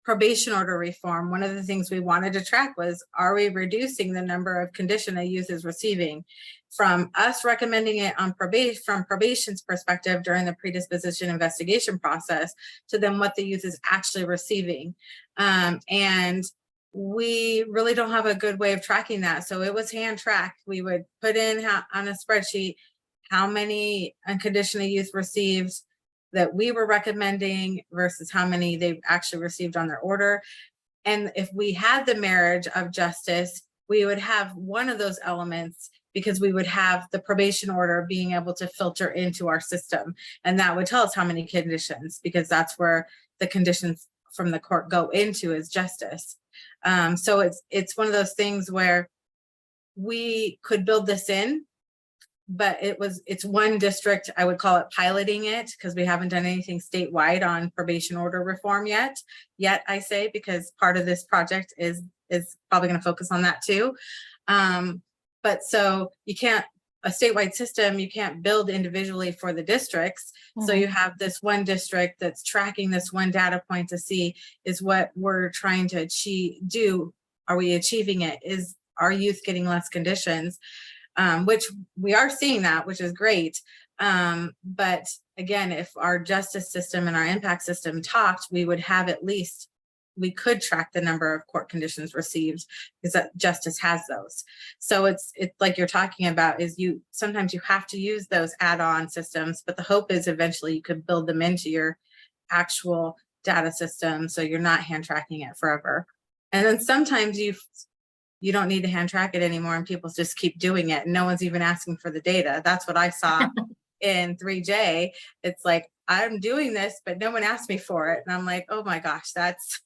probation order reform, one of the things we wanted to track was, are we reducing the number of condition a youth is receiving? From us recommending it on probation, from probation's perspective during the predisposition investigation process, to then what the youth is actually receiving. And we really don't have a good way of tracking that. So it was hand tracked. We would put in on a spreadsheet how many unconditional youth received that we were recommending versus how many they've actually received on their order. And if we had the marriage of justice, we would have one of those elements, because we would have the probation order being able to filter into our system. And that would tell us how many conditions, because that's where the conditions from the court go into as justice. So it's one of those things where we could build this in, but it's one district, I would call it piloting it, because we haven't done anything statewide on probation order reform yet, I say, because part of this project is probably going to focus on that too. But so you can't, a statewide system, you can't build individually for the districts. Mm-hmm. So you have this one district that's tracking this one data point to see, is what we're trying to do. Are we achieving it? Is our youth getting less conditions? Which we are seeing that, which is great. But again, if our justice system and our impact system talked, we would have at least, we could track the number of court conditions received, because that justice has those. So it's like you're talking about, is sometimes you have to use those add-on systems, but the hope is eventually you could build them into your actual data system, so you're not hand tracking it forever. And then sometimes you don't need to hand track it anymore, and people just keep doing it, and no one's even asking for the data. That's what I saw in 3J. It's like, I'm doing this, but no one asked me for it. And I'm like, oh my gosh, that's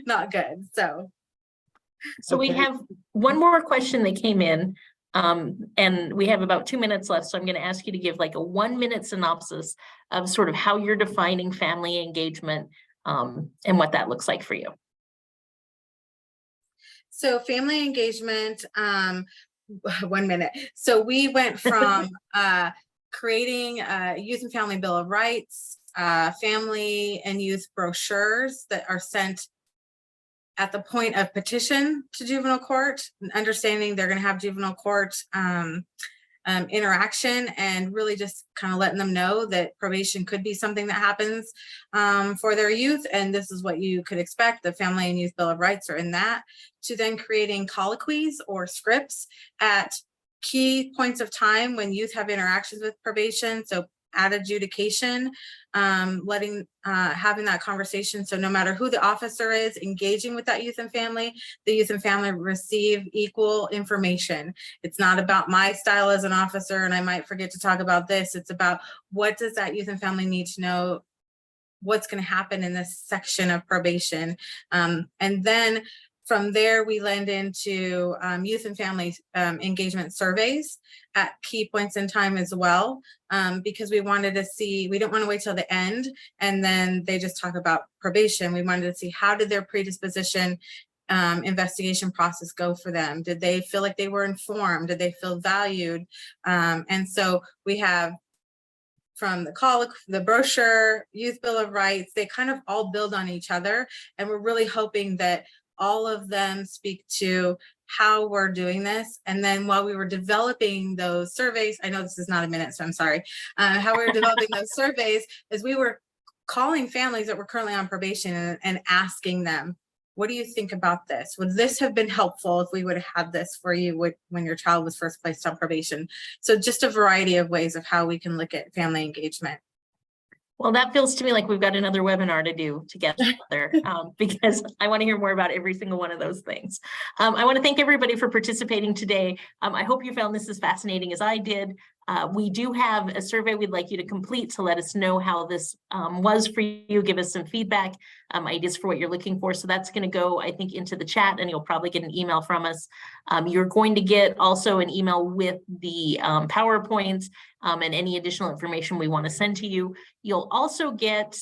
not good. So we have one more question that came in, and we have about 2 minutes left. So I'm going to ask you to give like a 1-minute synopsis of sort of how you're defining family engagement, and what that looks like for you. So family engagement, 1 minute. So we went from creating a youth and family bill of rights, family and youth brochures that are sent at the point of petition to juvenile court, understanding they're going to have juvenile court interaction, and really just kind of letting them know that probation could be something that happens for their youth, and this is what you could expect. The family and youth bill of rights are in that, to then creating colloquies or scripts at key points of time when youth have interactions with probation. So at adjudication, having that conversation. So no matter who the officer is engaging with that youth and family, the youth and family receive equal information. It's not about my style as an officer and I might forget to talk about this. It's about, what does that youth and family need to know? What's going to happen in this section of probation? And then from there, we lend into youth and family engagement surveys at key points in time as well, because we wanted to see, we didn't want to wait till the end and then they just talk about probation. We wanted to see, how did their predisposition investigation process go for them? Did they feel like they were informed? Did they feel valued? And so we have, from the brochure, youth bill of rights, they kind of all build on each other. And we're really hoping that all of them speak to how we're doing this. And then while we were developing those surveys, I know this is not a minute, so I'm sorry, how we were developing those surveys is we were calling families that were currently on probation and asking them, what do you think about this? Would this have been helpful if we would have had this for you when your child was first placed on probation? So just a variety of ways of how we can look at family engagement. Well, that feels to me like we've got another webinar to do together, because I want to hear more about every single one of those things. I want to thank everybody for participating today. I hope you found this as fascinating as I did. We do have a survey we'd like you to complete to let us know how this was for you, give us some feedback, ideas for what you're looking for. So that's going to go, I think, into the chat, and you'll probably get an email from us. You're going to get also an email with the PowerPoints and any additional information we want to send to you. You'll also get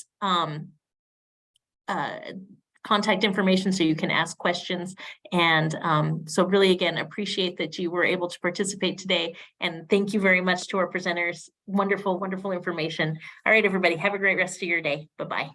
contact information so you can ask questions. And so really, again, appreciate that you were able to participate today. And thank you very much to our presenters. Wonderful, wonderful information. All right, everybody, have a great rest of your day. Bye-bye.